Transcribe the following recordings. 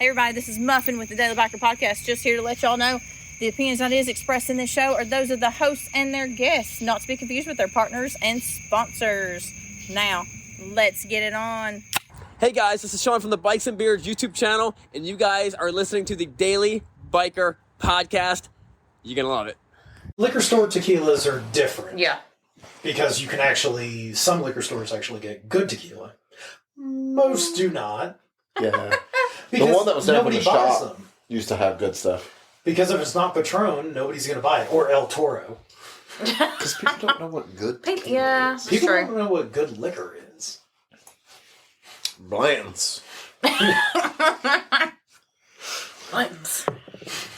Hey everybody, this is Muffin with the Daily Biker Podcast. Just here to let y'all know the opinions and ideas expressed in this show are those of the hosts and their guests, not to be confused with their partners and sponsors. Now, let's get it on. Hey guys, this is Sean from the Bikes and Beards YouTube channel, and you guys are listening to the Daily Biker Podcast. You're gonna love it. Liquor store tequilas are different. Yeah. Because you can actually, some liquor stores actually get good tequila. Most do not. Yeah. Because the one that was down in nobody the buys shop them. used to have good stuff. Because if it's not Patron, nobody's going to buy it. Or El Toro. Because people don't know what good tequila Yeah. is. People True. don't know what good liquor is. Blanton's. Blanton's.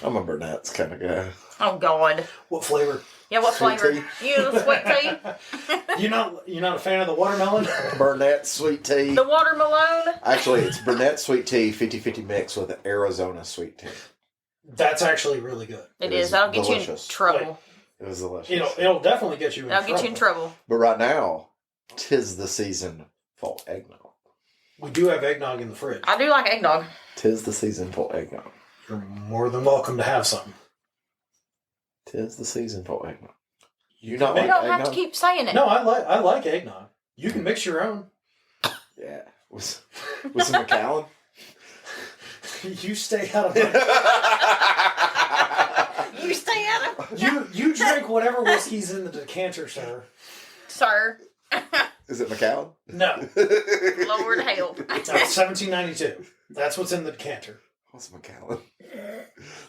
I'm a Burnett's kind of guy. Oh, God. What flavor? Yeah, what Sweet flavor? You the sweet tea? You're not a fan of the watermelon? Burnett sweet tea. The watermelon? Actually, it's Burnett sweet tea 50-50 mix with Arizona sweet tea. That's actually really good. It It is. is That'll get delicious. you in trouble. It was delicious. It'll definitely get you in That'll trouble. get you in trouble. But right now, 'tis the season for eggnog. We do have eggnog in the fridge. I do like eggnog. 'Tis the season for eggnog. You're more than welcome to have some. 'Tis the season for eggnog. You not You like don't eggnog? have to keep saying it. No, I like eggnog. You can mix your own. Yeah. Was some McAllen? You stay out of my... You stay out of You drink whatever whiskey's in the decanter, sir. Sir. Is it McAllen? No. Lord help. It's 1792. That's what's in the decanter. What's McAllen?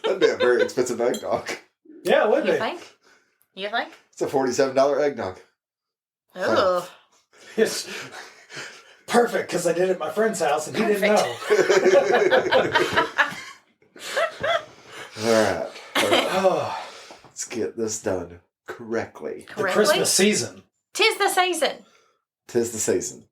That'd be a very expensive eggnog. Yeah, it would You be. think? You think? It's a $47 eggnog. Ugh. It's perfect because I did it at my friend's house and he didn't know. All right. Oh, Let's get this done correctly. the Correctly? Christmas season. 'Tis the season. 'Tis the season.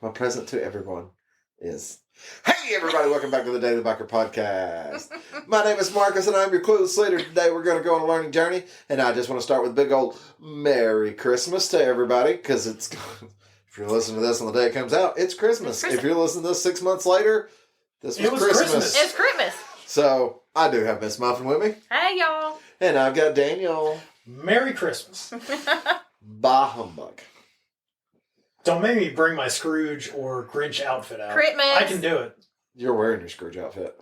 My present to everyone is... Hey everybody, welcome back to the Daily Biker Podcast. My name is Marcus and I'm your clueless leader. Today we're going to go on a learning journey, and I just want to start with a big old Merry Christmas to everybody, because it's... If you're listening to this on the day it comes out, it's Christmas. It's Christmas. If you're listening to this 6 months later, this was, It was Christmas. Christmas. It's Christmas. So, I do have Miss Muffin with me, Hey, y'all. and I've got Daniel. Merry Christmas. Bah humbug. Don't make me bring my Scrooge or Grinch outfit out. Christmas. I can do it. You're wearing your Scrooge outfit.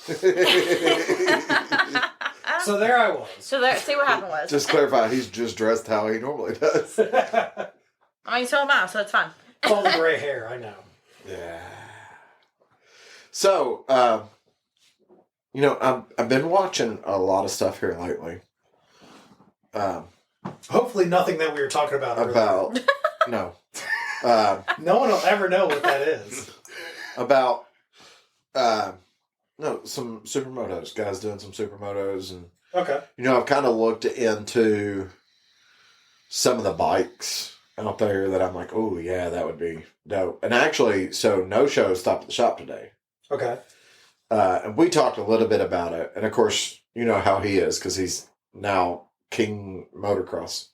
So there I was. So there, see what happened was. Just clarify, he's just dressed how he normally does. I mean, so am I, so it's fine. All the gray hair, I know. Yeah. So, I've been watching a lot of stuff here lately. Hopefully nothing that we were talking about earlier. About no, No one will ever know what that is. about some supermotos, guys doing some supermotos, and Okay. I've kind of looked into some of the bikes out there that I'm like, oh yeah, that would be dope. And actually, so No Show stopped at the shop today. Okay. And we talked a little bit about it. And of course, you know how he is, because he's now King Motocross.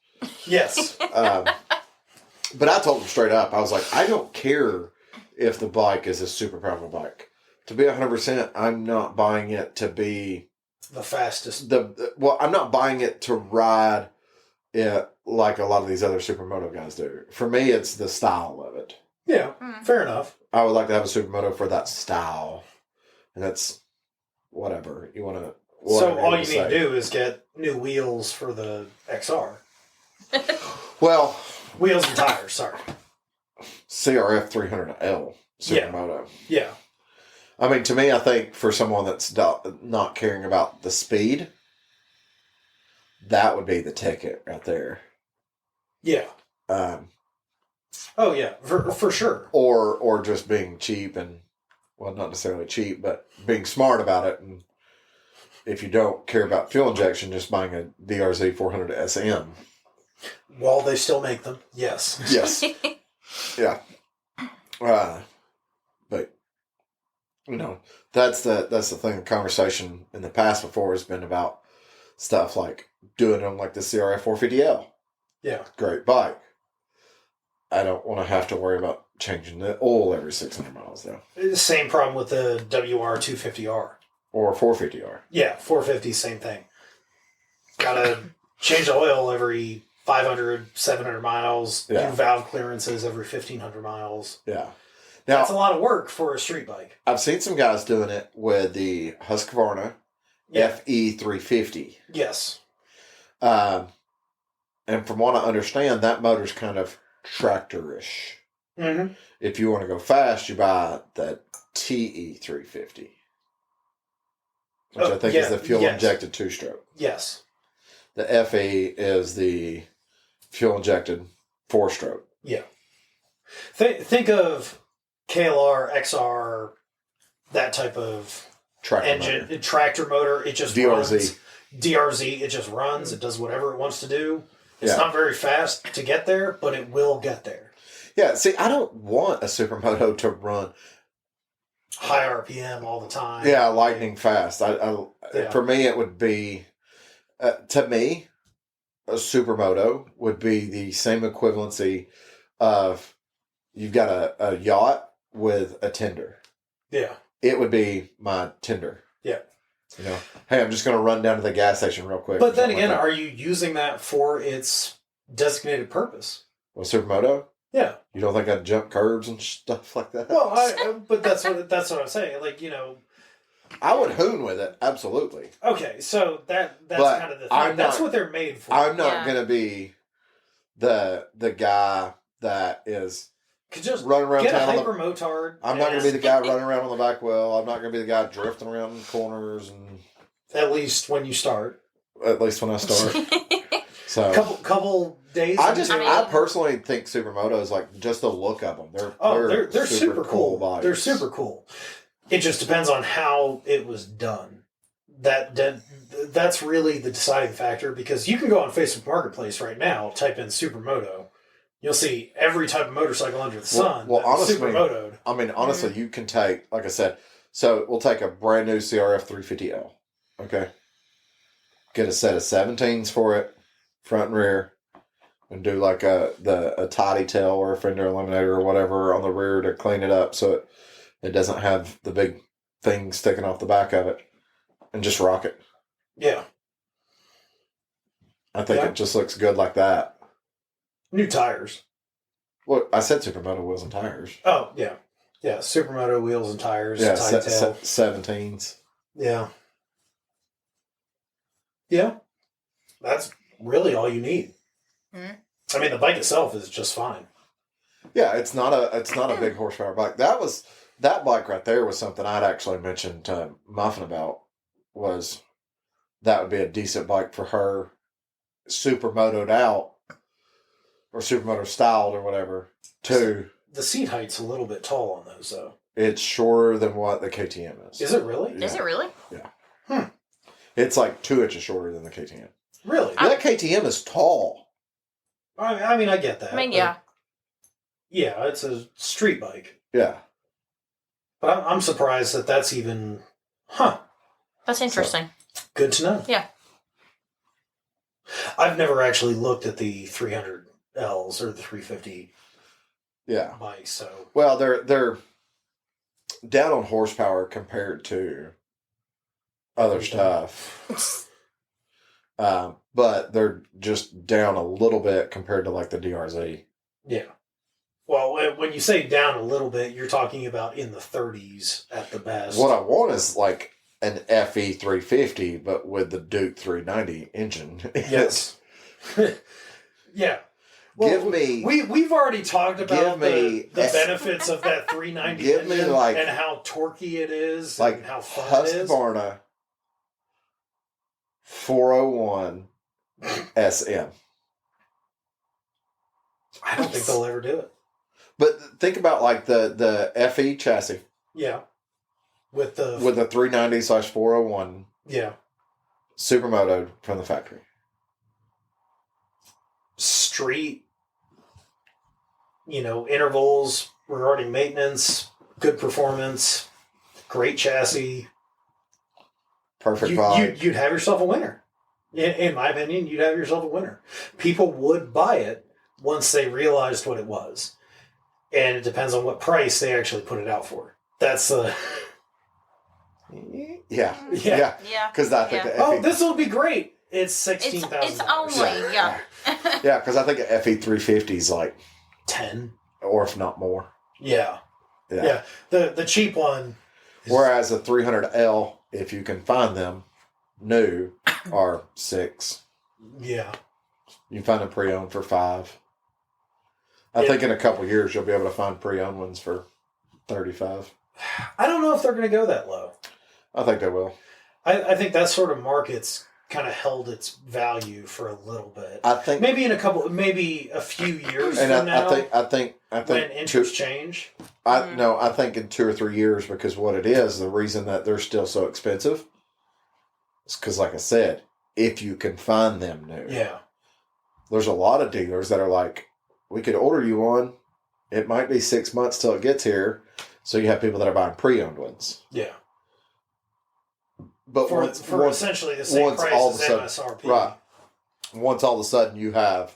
Yes. But I told him straight up, I was like, I don't care if the bike is a super powerful bike. To be 100%, I'm not buying it to be The fastest. I'm not buying it to ride it like a lot of these other supermoto guys do. For me, it's the style of it. Yeah, fair enough. I would like to have a supermoto for that style. And that's whatever you want to. So all you need to do is get new wheels for the XR. Well, Wheels and tires, sorry. CRF 300L supermoto. Yeah. I mean, to me, I think for someone that's not caring about the speed, that would be the ticket right there. Yeah. Oh, yeah, for sure. Or just being cheap and, well, not necessarily cheap, but being smart about it. And if you don't care about fuel injection, just buying a DRZ 400 SM. While they still make them, yes. Yes. Yeah. But that's the thing. The conversation in the past before has been about stuff like doing them like the CRF 450L. Yeah. Great bike. I don't want to have to worry about changing the oil every 600 miles, though. Same problem with the WR250R. Or 450R. Yeah, 450, same thing. Gotta change the oil every 500, 700 miles. Yeah. Do valve clearances every 1,500 miles. Yeah. Now, That's a lot of work for a street bike. I've seen some guys doing it with the Husqvarna FE350. Yes. And from what I understand, that motor's kind of tractor-ish. Mm-hmm. If you want to go fast, you buy the TE350. Which I think is the fuel-injected two-stroke. Yes. The FE is the fuel-injected four-stroke. Yeah. Think of KLR, XR, that type of tractor motor. It just DRZ. runs. DRZ, it just runs. It does whatever it wants to do. It's Yeah. not very fast to get there, but it will get there. Yeah, see, I don't want a supermoto to run High RPM all the time. Yeah, lightning fast. Yeah. For me, it would be, to me, a supermoto would be the same equivalency of you've got a yacht with a tender. Yeah. It would be my tender. Yeah. You know, hey, I'm just going to run down to the gas station real quick. But then again, are you using that for its designated purpose? Well, supermoto? Yeah. You don't think I'd jump curbs and stuff like that? Well, but that's what I'm saying. Like, I would hoon with it, absolutely. Okay, so that's But kind of the thing. That's what they're made for. I'm not going to be the guy that is just running around get town. a hypermotard. I'm not going to be the guy running around on the back wheel. I'm not going to be the guy drifting around corners, and at least when you start. at least when I start. So couple days. I personally think supermotos, like, just the look of them. They're super cool. bikes. They're super cool. It just depends on how it was done. That's really the deciding factor, because you can go on Facebook Marketplace right now, type in supermoto. You'll see every type of motorcycle under the sun. Well, honestly, supermotoed. I mean, honestly, you can take, like I said, so we'll take a brand new CRF 350L. Okay. Get a set of 17s for it, front and rear, and do like a toddy tail or a fender eliminator or whatever on the rear to clean it up so it doesn't have the big thing sticking off the back of it, and just rock it. Yeah. I think it just looks good like that. New tires. Well, I said supermoto wheels and tires. Oh, yeah. Yeah, supermoto wheels and tires. Yeah, tie tail. 17s. Yeah. Yeah. That's really all you need. Mm-hmm. I mean, the bike itself is just fine. Yeah, it's not a big horsepower bike. That bike right there was something I'd actually mentioned to Muffin about, was that would be a decent bike for her, supermotoed out or supermoto styled or whatever. Too. The seat height's a little bit tall on those, though. It's shorter than what the KTM is. Is it really? Yeah. Is it really? Yeah. It's like 2 inches shorter than the KTM. Really? That KTM is tall. I mean, I get that. I mean, yeah. Yeah, it's a street bike. Yeah. But I'm surprised that that's even... That's interesting. Good to know. Yeah. I've never actually looked at the 300Ls or the 350 bikes, so... Well, they're down on horsepower compared to other stuff. But they're just down a little bit compared to like the DRZ. Yeah. Well, when you say down a little bit, you're talking about in the 30s at the best. What I want is like an FE 350, but with the Duke 390 engine. Yes. Yeah. Well, we've already talked about the benefits of that 390 engine and how torquey it is, like, and how fun it is. Husqvarna 401 SM. I don't think they'll ever do it. But think about like the FE chassis. Yeah. With the 390/401. Yeah. Supermotoed from the factory. Street, intervals regarding maintenance, good performance, great chassis. Perfect bike. You'd have yourself a winner. In my opinion, you'd have yourself a winner. People would buy it once they realized what it was. and it depends on what price they actually put it out for. That's Yeah. Yeah. Because I think the oh, FE... this will be great. It's $16,000. It's only, yeah. Yeah, because I think an FE350 is like 10. Or if not more. Yeah. The cheap one. Whereas a 300L, if you can find them new, are 6. Yeah. You can find them pre-owned for 5. I think in a couple years you'll be able to find pre-owned ones for 35. I don't know if they're going to go that low. I think they will. I think that sort of market's kind of held its value for a little bit. I think maybe a few years and from now. I think when interest change. I think in 2 or 3 years, because what it is, the reason that they're still so expensive is because, like I said, if you can find them new. Yeah. There's a lot of dealers that are like, we could order you one. It might be 6 months till it gets here. So you have people that are buying pre-owned ones. Yeah. But for essentially the same price as MSRP. Right. Once all of a sudden you have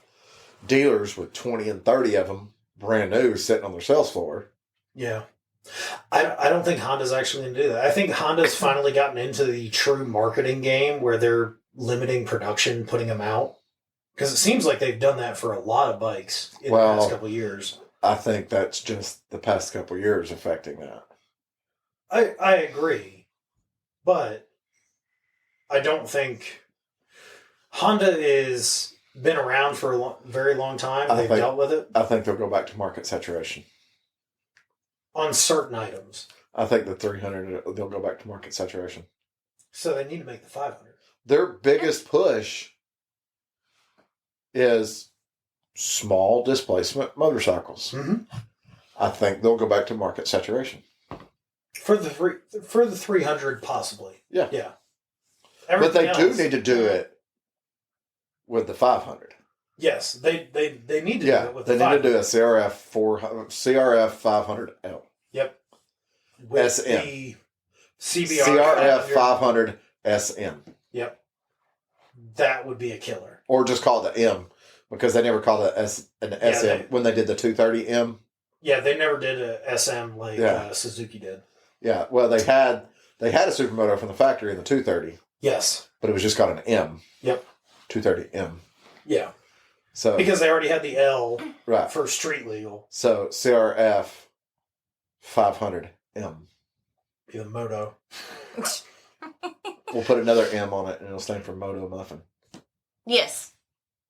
dealers with 20 and 30 of them brand new sitting on their sales floor. Yeah. I don't think Honda's actually going to do that. I think Honda's finally gotten into the true marketing game where they're limiting production, putting them out. Because it seems like they've done that for a lot of bikes in the past couple of years. I think that's just the past couple of years affecting that. I agree. But I don't think Honda is been around for a very long time. They've dealt with it. I think they'll go back to market saturation. On certain items. I think the 300, they'll go back to market saturation. So they need to make the 500. Their biggest push is small displacement motorcycles. Mm-hmm. I think they'll go back to market saturation. For the 300, possibly. Yeah. Yeah. But they do need to do it with the 500. Yes, they need to do it with the 500. They need to do a CRF 500L. Yep. With SM. the CBR CRF 500 SM. Yep. That would be a killer. Or just call it the M, because they never called it an SM when they did the 230M. Yeah, they never did a SM like Suzuki did. Yeah, well, they had a supermoto from the factory in the 230. Yes. But it was just called an M. Yep. 230M. Yeah. So because they already had the L right for street legal. So CRF 500M. Be the moto. We'll put another M on it and it'll stand for Moto Muffin. Yes.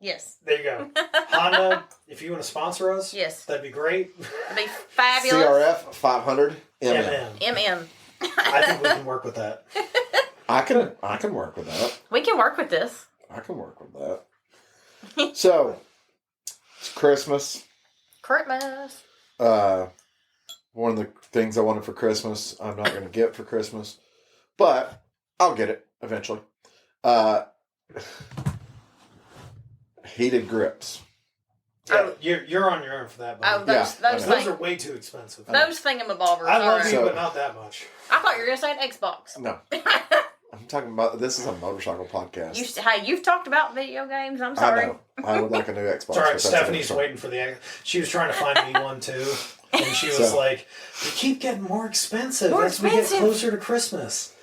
There you go. Honda, if you want to sponsor us, that'd be great. That'd be fabulous. CRF 500 MM. I think we can work with that. I can work with that. We can work with this. I can work with that. So, it's Christmas. One of the things I wanted for Christmas, I'm not going to get for Christmas, but I'll get it eventually. Heated grips. Yeah, you're on your own for that. Buddy. Those are way too expensive. Those thingamabobbers. I love you, but not that much. I thought you were going to say an Xbox. No. I'm talking about, this is a motorcycle podcast. You've talked about video games. I'm sorry. I know. I would like a new Xbox. It's all right. Stephanie's waiting for the... She was trying to find me one, too. And she was like, they keep getting more expensive as we get closer to Christmas.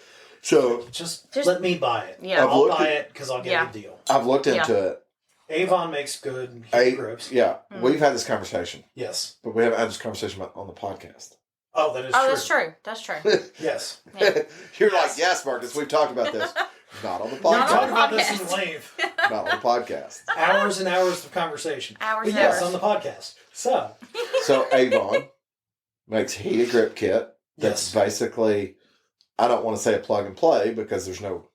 So... Just let me buy it. Yeah. I'll buy it because I'll get a deal. I've looked into it. Avon makes good heat grips. Yeah. We've had this conversation. Yes. But we haven't had this conversation on the podcast. Oh, that is true. That's true. Yes. You're like, yes, Marcus, we've talked about this. Not on the podcast. We talked about this in length. Not on the podcast. Hours and hours of conversation. Hours and yes, hours. on the podcast. So Avon makes heated grip kit that's basically, I don't want to say a plug and play because there's no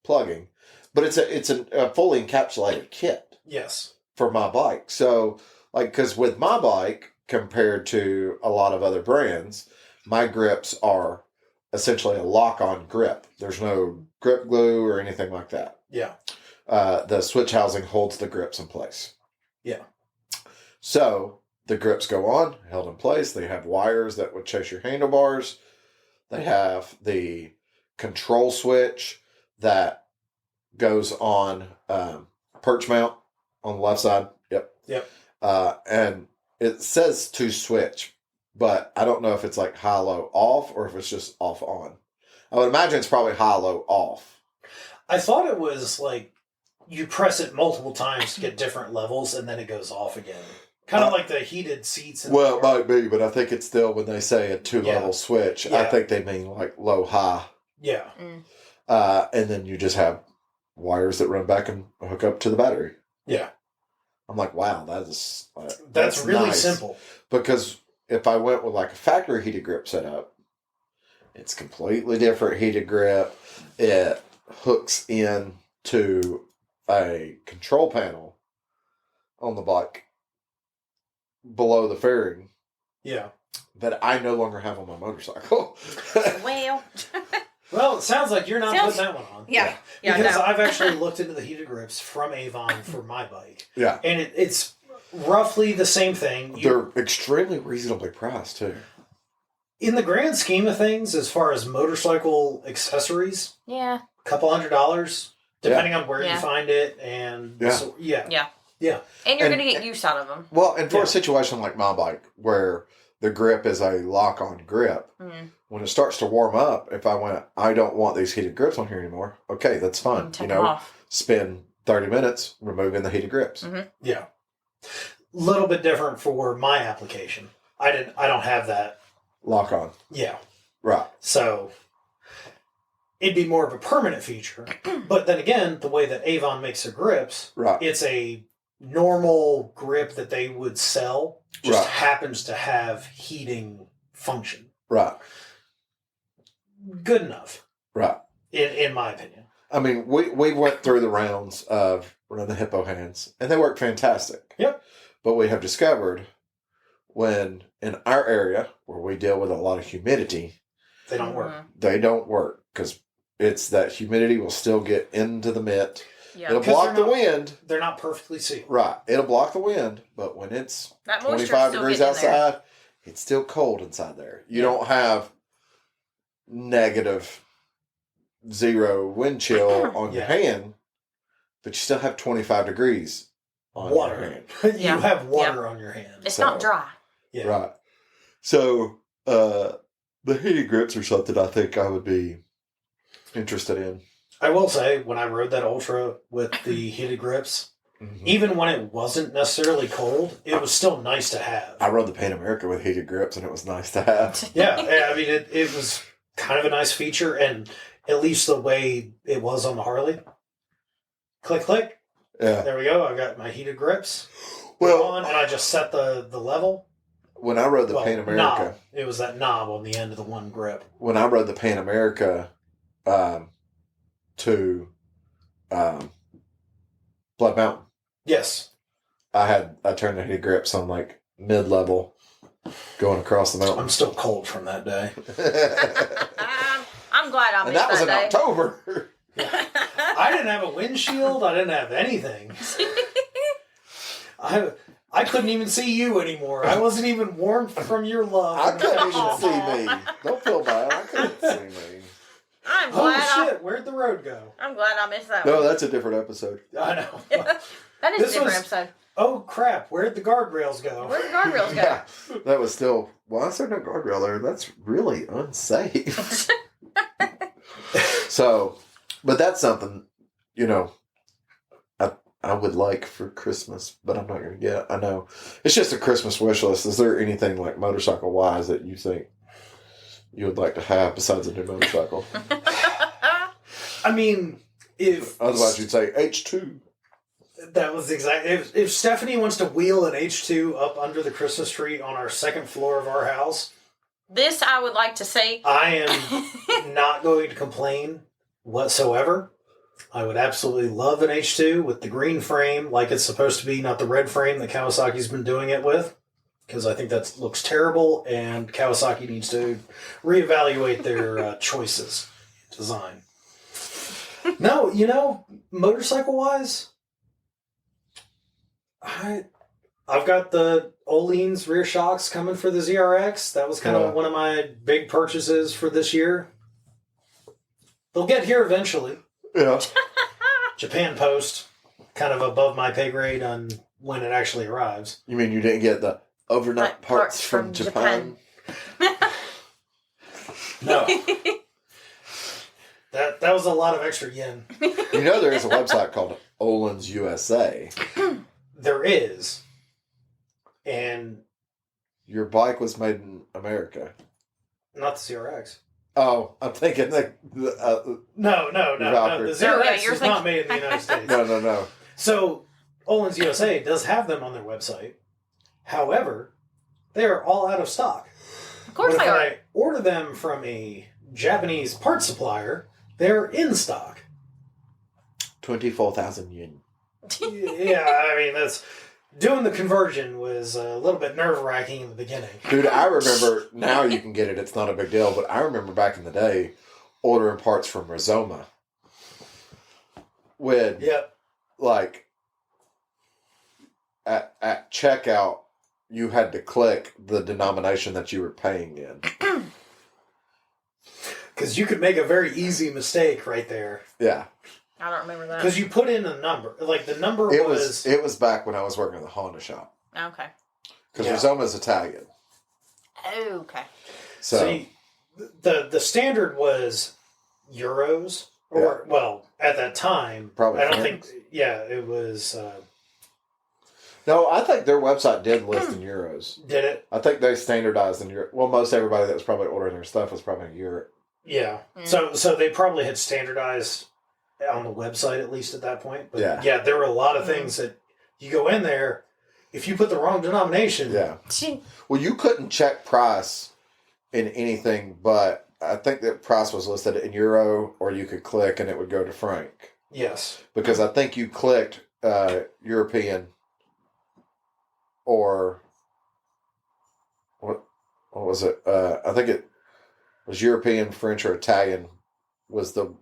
plugging, but it's a fully encapsulated kit. Yes. For my bike. So, because with my bike, compared to a lot of other brands, my grips are essentially a lock-on grip. There's no grip glue or anything like that. Yeah. The switch housing holds the grips in place. Yeah. So, the grips go on, held in place. They have wires that would chase your handlebars. They have the control switch that goes on perch mount on the left side. Yep. Yep. And it says to switch, but I don't know if it's like high, low, off, or if it's just off, on. I would imagine it's probably high, low, off. I thought it was like you press it multiple times to get different levels, and then it goes off again. Kind of like the heated seats. Well, it might be, but I think it's still, when they say a 2-level switch, I think they mean like low, high. Yeah. And then you just have wires that run back and hook up to the battery. Yeah. I'm like, wow, that's really nice. simple. Because if I went with like a factory heated grip setup, it's completely different heated grip. It hooks in to a control panel on the bike below the fairing. Yeah. That I no longer have on my motorcycle. Well, it sounds like you're not putting that one on. Yeah. Because I've actually looked into the heated grips from Avon for my bike. Yeah. And it's roughly the same thing. They're extremely reasonably priced, too. In the grand scheme of things, as far as motorcycle accessories, yeah, a couple $100, depending on where you find it. And yeah. And you're going to get use out of them. Well, and for a situation like my bike, where the grip is a lock-on grip, when it starts to warm up, if I don't want these heated grips on here anymore, okay, that's fine. Take them off. Spend 30 minutes removing the heated grips. Mm-hmm. Yeah. Little bit different for my application. I don't have that. Lock on. Yeah. Right. So it'd be more of a permanent feature. But then again, the way that Avon makes their grips, it's a normal grip that they would sell, just happens to have heating function. Right. Good enough. Right. In my opinion. I mean, we went through the rounds of running the Hippo hands, and they work fantastic. Yep. But we have discovered when in our area, where we deal with a lot of humidity, they don't work. They don't work because it's that humidity will still get into the mitt. Yeah. It'll block the wind. They're not perfectly sealed. Right. It'll block the wind, but when it's that 25 degrees outside, it's still cold inside there. You don't have -0 wind chill on your hand, but you still have 25 degrees on your hand. You have water on your hand. It's not dry. Yeah. Right. So, the heated grips are something I think I would be interested in. I will say, when I rode that Ultra with the heated grips, even when it wasn't necessarily cold, it was still nice to have. I rode the Pan America with heated grips, and it was nice to have. Yeah, I mean, it was kind of a nice feature, and at least the way it was on the Harley. Click, click. Yeah. There we go. I got my heated grips on, and I just set the level. When I rode the Pan America... Knob. It was that knob on the end of the one grip. When I rode the Pan America to Blood Mountain. Yes. I turned the heated grips on like mid-level going across the mountain. I'm still cold from that day. I'm glad I missed that day. And that was in October. Yeah. I didn't have a windshield. I didn't have anything. I couldn't even see you anymore. I wasn't even warm from your love. I couldn't even see me. Don't feel bad. I couldn't see me. I'm glad. Where'd the road go? I'm glad I missed that No, one. that's a different episode. I know. That is a different episode. Oh, crap. Where'd the guardrails go? Where'd the guardrails go? Yeah, that was still... Why is there no guardrail there? That's really unsafe. So, but that's something, I would like for Christmas, but I'm not going to get. I know. It's just a Christmas wish list. Is there anything like motorcycle-wise that you think you would like to have besides a new motorcycle? I mean, if... Otherwise you'd say H2. That was exactly... If Stephanie wants to wheel an H2 up under the Christmas tree on our second floor of our house... This I would like to see. I am not going to complain whatsoever. I would absolutely love an H2 with the green frame like it's supposed to be, not the red frame that Kawasaki's been doing it with. Because I think that looks terrible, and Kawasaki needs to reevaluate their choices in design. No, motorcycle-wise, I've got the Olean's rear shocks coming for the ZRX. That was kind of one of my big purchases for this year. They'll get here eventually. Yeah. Japan Post, kind of above my pay grade on when it actually arrives. You mean you didn't get the Overnight Like parts from Japan. No. That was a lot of extra yen. You know there is a website called Olin's USA. There is. And Your bike was made in America. not the CRX. Oh, I'm thinking No. The Valkyrie. CRX you're is not made in the United States. no. So, Olin's USA does have them on their website. However, they are all out of stock. Of course But they if are. I order them from a Japanese parts supplier, they're in stock. 24,000 yen. Yeah, I mean, that's... Doing the conversion was a little bit nerve-wracking in the beginning. Dude, I remember, now you can get it, it's not a big deal, but I remember back in the day ordering parts from Rizoma. When, Yep. like, at checkout, you had to click the denomination that you were paying in. Because you could make a very easy mistake right there. Yeah. I don't remember that. Because you put in a number. Like, the number It was... was back when I was working at the Honda shop. Okay. Because Yeah. Rizoma's Italian. Okay. So, See, the standard was euros. Or, well, at that time... Probably I don't francs. think... Yeah, it was... no, I think their website did list in euros. did it? I think they standardized in Europe. Well, most everybody that was probably ordering their stuff was probably in Europe. Yeah. Mm. So they probably had standardized on the website, at least at that point. But Yeah. there were a lot of things that you go in there, if you put the wrong denomination... Yeah. Well, you couldn't check price in anything, but I think that price was listed in euro, or you could click and it would go to franc. Yes. Because I think you clicked European or what was it? I think it was European, French, or Italian was the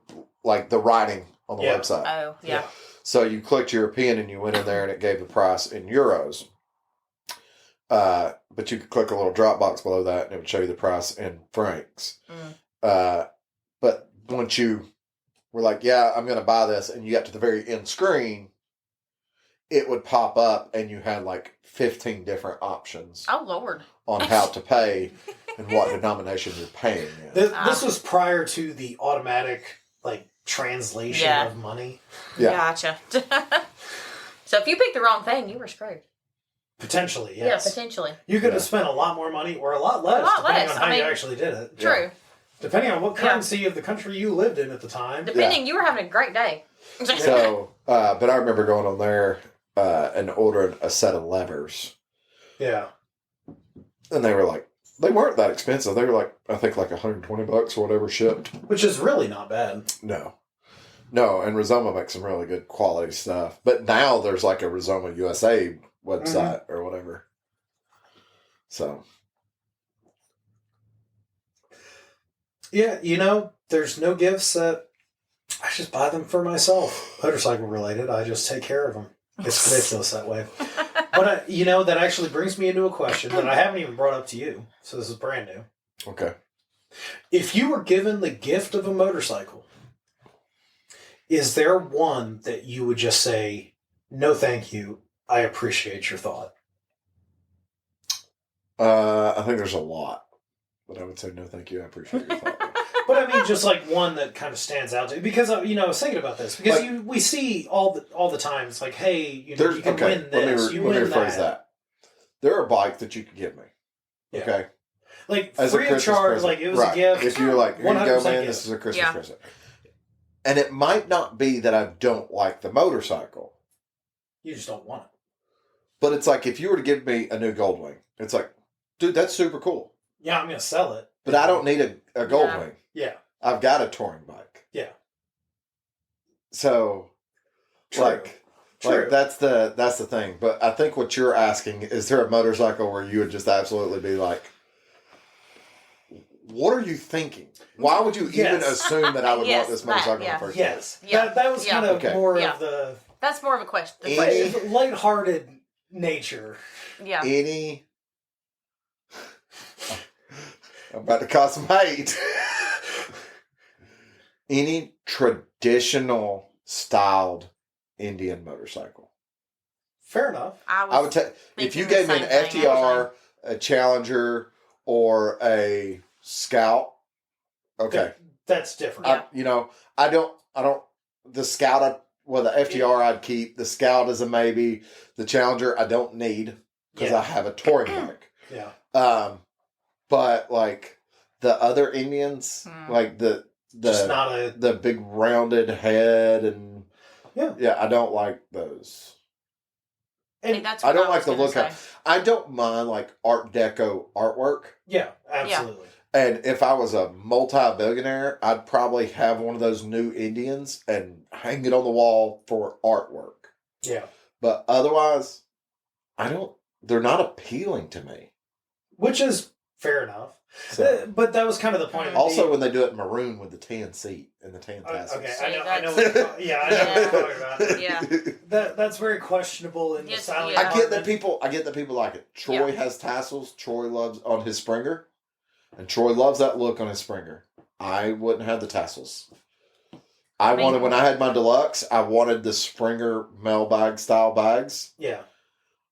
writing on the Yeah. website. Oh, yeah. So you clicked European and you went in there and it gave the price in euros. But you could click a little drop box below that and it would show you the price in francs. But once you were like, yeah, I'm going to buy this, and you got to the very end screen, it would pop up and you had like 15 different options Oh, Lord. on how to pay and what denomination you're paying in. This was prior to the automatic, like, translation Yeah. of money. Yeah. Gotcha. So if you picked the wrong thing, you were screwed. Potentially, Yeah, yes. potentially. You could Yeah. have spent a lot more money or a lot less, depending on how you actually did it. True. Depending on what Yeah. currency of the country you lived in at the time. Depending, you were having a great day. So, but I remember going on there and ordering a set of levers. Yeah. And they were like, they weren't that expensive. They were like, I think like $120 or whatever shipped. Which is really not bad. No, and Rizoma makes some really good quality stuff. But now there's like a Rizoma USA website or whatever. So. Yeah, there's no gifts that I just buy them for myself. Motorcycle related, I just take care of them. It's ridiculous that way. But, that actually brings me into a question that I haven't even brought up to you. So this is brand new. Okay. If you were given the gift of a motorcycle, is there one that you would just say, no thank you, I appreciate your thought? I think there's a lot. But I would say no thank you, I appreciate your thought. But I mean, just like one that kind of stands out to you. Because, I was thinking about this. Because we see all the time, it's like, hey, you can win this, you win let me rephrase that. There are bikes that you could give me. Yeah. Okay? Like, As a free of Christmas charge, present. like, it was Right. a gift. If you're like, here you go, 100% man, gift. this is a Christmas Yeah. present. And it might not be that I don't like the motorcycle. You just don't want it. But it's like, if you were to give me a new Goldwing, it's like, dude, that's super cool. Yeah, I'm going to sell it. But I don't need a Goldwing. Yeah. I've got a touring bike. Yeah. So, True. like that's the thing. But I think what you're asking, is there a motorcycle where you would just absolutely be like, what are you thinking? Why would you even assume that I would want this motorcycle in the first place? Yes. That was kind of more Yeah. of the That's more of a question. The Any- question. lighthearted nature. Yeah. I'm about to cause some hate. Any traditional styled Indian motorcycle. Fair enough. I would take if you thinking gave the me an same thing, FTR, a Challenger, or a Scout. Okay, That's different. I don't. The Scout, the FTR I'd keep. The Scout is a maybe. The Challenger I don't need because I have a touring bike. Yeah. But like the other Indians, like Just not a... the big rounded head and Yeah. I don't like those. And that's I what don't was like the gonna look say. of. I don't mind like Art Deco artwork. yeah, absolutely. And if I was a multi-billionaire, I'd probably have one of those new Indians and hang it on the wall for artwork. Yeah. But otherwise, they're not appealing to me. Which is fair enough. So, But that was kind of the point of also, when they do it maroon with the tan seat and the tan tassels. Okay, See, I know what you're talking about. Yeah. That's very questionable in the Yes, styling yeah. I get that department. people like it. Troy has tassels. Troy loves on his Springer. And Troy loves that look on his Springer. I wouldn't have the tassels. When I had my Deluxe, I wanted the Springer mailbag style bags. Yeah.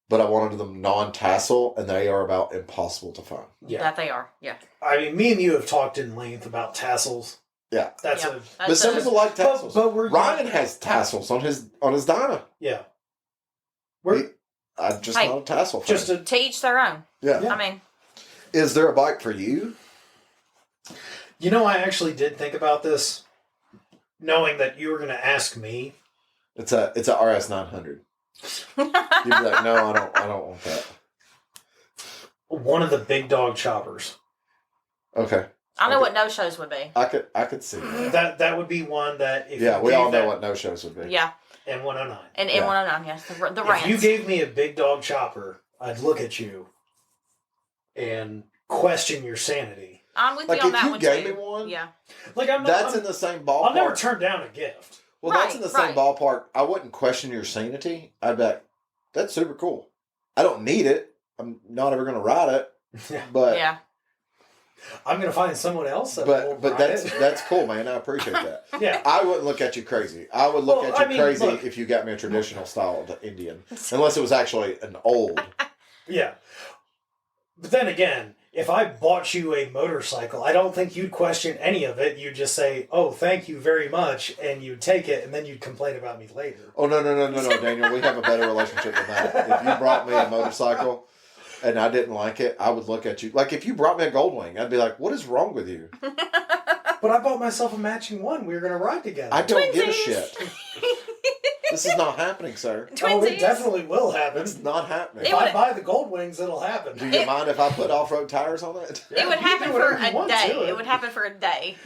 But I wanted them non-tassel, and they are about impossible to find. Yeah. That they are. Yeah. I mean, me and you have talked in length about tassels. Yeah. That's Yeah. But some people like tassels. But Ryan has tassels on his Dyna. Yeah. I'm just Hey, not a tassel fan. Just a... To each their own. Yeah. I mean, Is there a bike for you? You know, I actually did think about this, knowing that you were going to ask me. It's a RS 900. You'd be like, no, I don't want that. One of the big dog choppers. Okay. I know what no shows would be. I could see that. That would be one that if Yeah, you we gave all know that- what no shows would be. Yeah. and 109. And Yeah. M109, yes. The If rants. you gave me a big dog chopper, I'd look at you and question your sanity. I'm with Like, you on if that you one gave too. me one, Yeah. Like I'm not. That's in the same ballpark. I'll never turn down a gift. Well, that's in the same Right. ballpark. I wouldn't question your sanity. I'd be like, that's super cool. I don't need it. I'm not ever going to ride it. But Yeah. I'm gonna find someone else that will but ride that's it. that's cool, man. I appreciate that. Yeah. I wouldn't look at you crazy. I would look Well, at you I mean, crazy look. if you got me a traditional style Indian, unless it was actually an old. Yeah. But then again, if I bought you a motorcycle, I don't think you'd question any of it. You'd just say, "Oh, thank you very much," and you'd take it, and then you'd complain about me later. Oh no, Daniel. We have a better relationship than that. If you brought me a motorcycle and I didn't like it, I would look at you like if you brought me a Goldwing, I'd be like, "What is wrong with you?" But I bought myself a matching one. We were gonna ride together. I don't give a Twinsies. shit. This is not happening, sir. Oh, it Twinsies. definitely will happen. It's not happening. If I buy the gold wings, it'll happen. Do you mind if I put off-road tires on it? It would you can happen do for whatever you a want day. to It would happen for a day.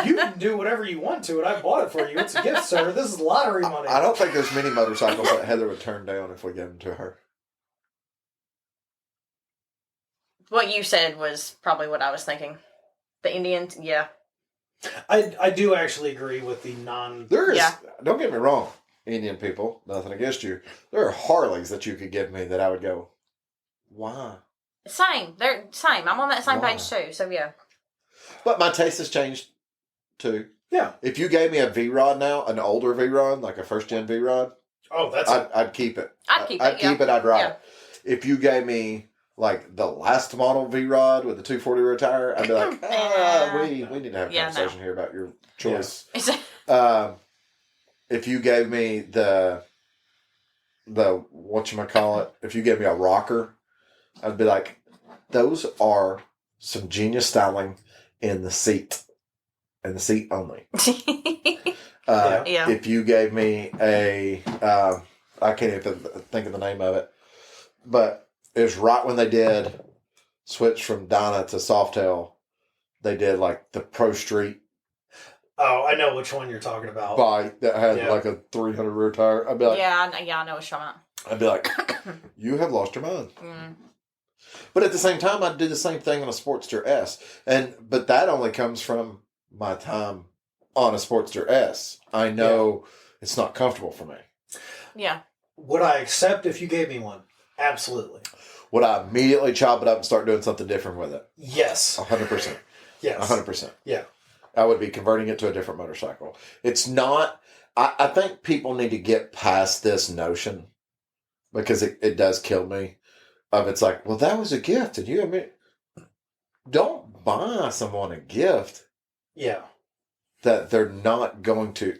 You can do whatever you want to it. I bought it for you. It's a gift, sir. This is lottery money. I don't think there's many motorcycles that Heather would turn down if we gave them to her. What you said was probably what I was thinking. The Indians, yeah. I do actually agree with the non. There is, Yeah. don't get me wrong, Indian people, nothing against you. There are Harleys that you could give me that I would go, why? Same. They're same. I'm on that same Why? page too. So yeah. But my taste has changed too. Yeah. If you gave me a V-Rod now, an older V-Rod, like a first-gen V-Rod, Oh, that's. I'd keep it. I'd keep I'd it, keep yeah. it, I'd ride Yeah. it. If you gave me like the last model V-Rod with the 240 rear tire, I'd be like, we need to have a Yeah, conversation here about your choice. It's- If you gave me the whatchamacallit, if you gave me a rocker, I'd be like, those are some genius styling in the seat. And the seat only. Yeah. If you gave me I can't even think of the name of it, but it was right when they did switch from Dyna to Softail. They did like the Pro Street Oh, I know which one you're talking about. bike that had Yeah. like a 300 rear tire. I'd be like, I know what you're talking I'd be like, you have lost your mind. about. Mm. But at the same time, I'd do the same thing on a Sportster S, but that only comes from my time on a Sportster S. I know it's not comfortable for me. Yeah. Would I accept if you gave me one? Absolutely. Would I immediately chop it up and start doing something different with it? Yes. 100%. Yes. 100%. Yeah. I would be converting it to a different motorcycle. It's not, I think people need to get past this notion because it does kill me. It's like, well, that was a gift, and don't buy someone a gift. Yeah. That they're not going to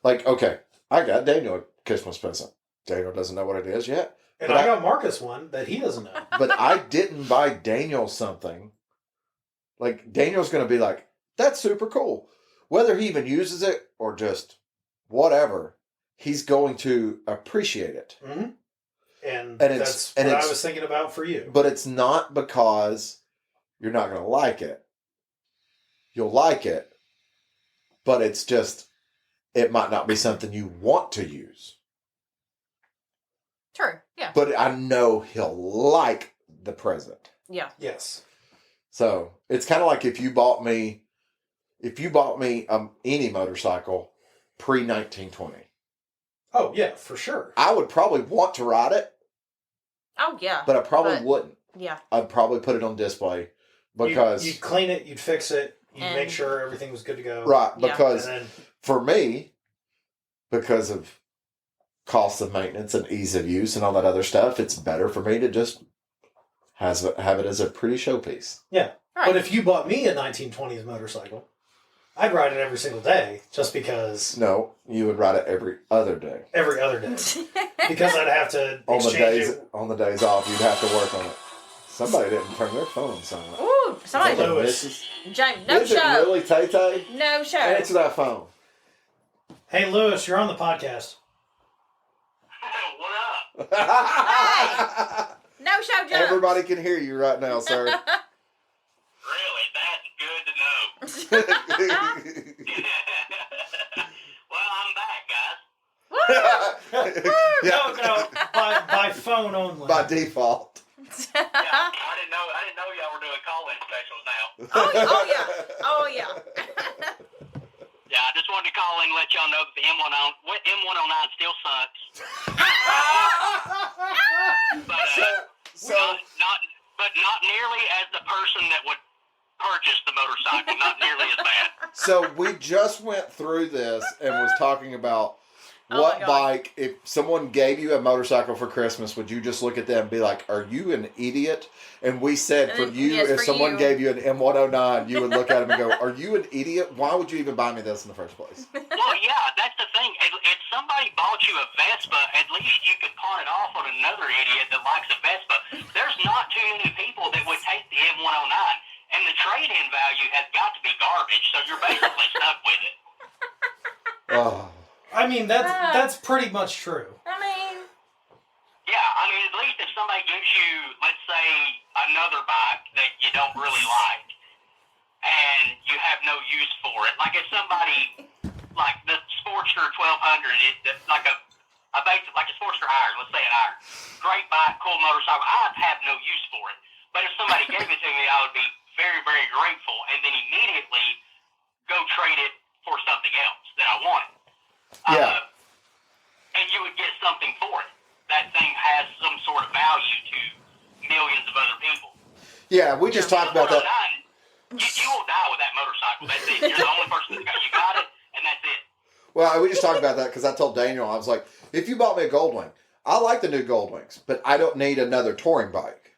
okay, I got Daniel a Christmas present. Daniel doesn't know what it is yet. And I got Marcus one that he doesn't know. But I didn't buy Daniel something. Like, Daniel's going to be like, that's super cool. Whether he even uses it or just whatever, he's going to appreciate it. Mm-hmm. And that's what I was thinking about for you. But it's not because you're not going to like it. You'll like it. But it's just, it might not be something you want to use. True, yeah. But I know he'll like the present. Yeah. Yes. So it's kind of like if you bought me any motorcycle pre-1920. Oh, yeah, for sure. I would probably want to ride it. Oh, yeah. But I probably wouldn't. Yeah. I'd probably put it on display because... You'd clean it, you'd fix it, you'd make sure everything was good to go. Right, because then, for me, because of cost of maintenance and ease of use and all that other stuff, it's better for me to just have it as a pretty showpiece. Yeah. Right. But if you bought me a 1920s motorcycle, I'd ride it every single day just because... No, you would ride it every other day. Every other day. Because I'd have to exchange it. On the days off, you'd have to work on it. Somebody didn't turn their phone silent. Ooh, somebody did. Lewis. James, no Is show. it really, Tay-Tay? No show. Answer that phone. Hey, Lewis, you're on the podcast. What up? Hey! No show, James. Everybody can hear you right now, sir. Really? That's good to know. Well, I'm back, guys. Yeah. No, by phone only. By default. Yeah, I didn't know y'all were doing call-in specials now. Oh, yeah. Yeah, I just wanted to call in and let y'all know that the M109 still sucks. But not nearly as the person that would purchase the motorcycle. Not nearly as bad. So we just went through this and was talking about what bike, if someone gave you a motorcycle for Christmas, would you just look at them and be like, are you an idiot? And we said if someone gave you an M109, you would look at them and go, are you an idiot? Why would you even buy me this in the first place? Well, yeah, that's the thing. If somebody bought you a Vespa, at least you could pawn it off on another idiot that likes a Vespa. There's not too many people that would take the M109, and the trade-in value has got to be garbage, so you're basically stuck with it. Oh. I mean, that's pretty much true. Yeah, I mean, at least if somebody gives you, let's say, another bike that you don't really like, and you have no use for it, like if somebody, like the Sportster 1200, like a Sportster Iron, let's say an Iron, great bike, cool motorcycle, I'd have no use for it. But if somebody gave it to me, I would be very, very grateful, and then immediately go trade it for something else that I wanted. Yeah. And you would get something for it. That thing has some sort of value to millions of other people. Yeah, we just talked about that. You will die with that motorcycle. That's it. You're the only person that's got it, and that's it. Well, we just talked about that because I told Daniel, I was like, if you bought me a Goldwing, I like the new Goldwings, but I don't need another touring bike.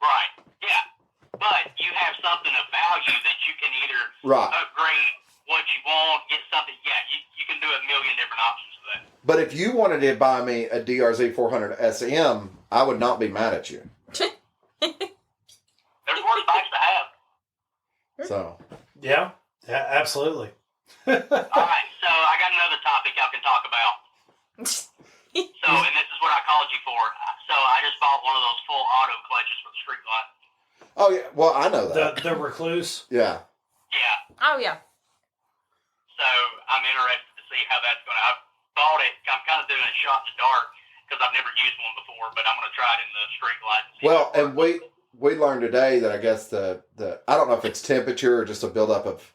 Right. Yeah. But you have something of value that you can either upgrade what you want, get something. Yeah, you can do a million different options for that. But if you wanted to buy me a DRZ 400 SM, I would not be mad at you. There's worse bikes to have. So. Yeah, absolutely. All right, so I got another topic y'all can talk about. So, and this is what I called you for. So I just bought one of those full auto clutches for the street light. Oh, yeah. Well, I know that. The Recluse? Yeah. Yeah. Oh, yeah. So I'm interested to see how that's going to... I bought it. I'm kind of doing a shot in the dark because I've never used one before, but I'm going to try it in the street light. And see well, and we learned today that I guess the I don't know if it's temperature or just a buildup of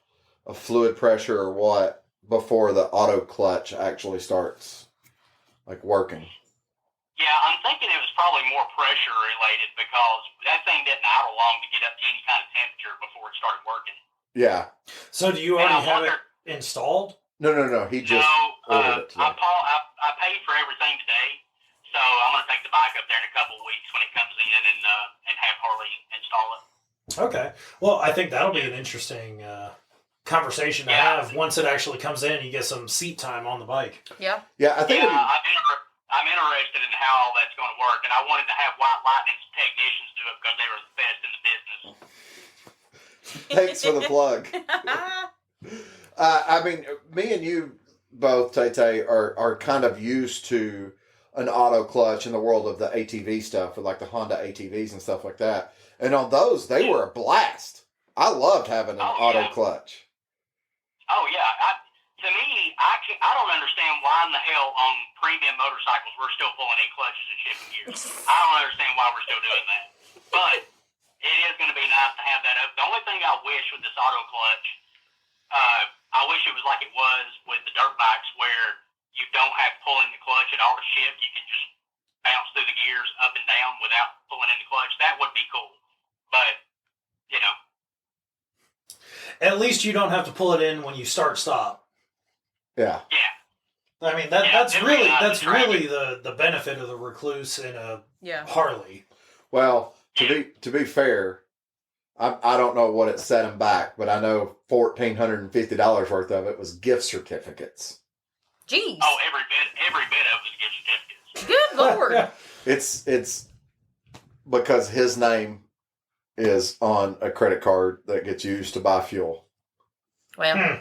fluid pressure or what before the auto clutch actually starts like working. Yeah, I'm thinking it was probably more pressure related because that thing didn't idle long to get up to any kind of temperature before it started working. Yeah. So do you already have it installed? No. He just ordered it today. I paid for everything today, So I'm going to take the bike up there in a couple of weeks when it comes in and have Harley install it. Okay. Well, I think that'll be an interesting conversation to have once it actually comes in. You get some seat time on the bike. Yeah. Yeah, I think. I'm interested in how all that's going to work, and I wanted to have White Lightning's technicians do it because they were the best in the business. Thanks for the plug. I mean, me and you both, Tay, are kind of used to an auto clutch in the world of the ATV stuff, or like the Honda ATVs and stuff like that. And on those, they were a blast. I loved having an auto clutch. Oh yeah, to me, I don't understand why in the hell on premium motorcycles we're still pulling in clutches and shifting gears. I don't understand why we're still doing that. But it is going to be nice to have that up. The only thing I wish with this auto clutch, I wish it was like it was with the dirt bikes where you don't have to pull in the clutch at all to shift. You can just bounce through the gears up and down without pulling in the clutch. That would be cool. But, you know. At least you don't have to pull it in when you stop. Yeah. Yeah. I mean that's really the benefit of the Recluse in a Harley. Well, to be fair, I don't know what it set him back, but I know $1,450 worth of it was gift certificates. Jeez. Oh, every bit of it was gift certificates. Good Lord. It's because his name is on a credit card that gets used to buy fuel. Well,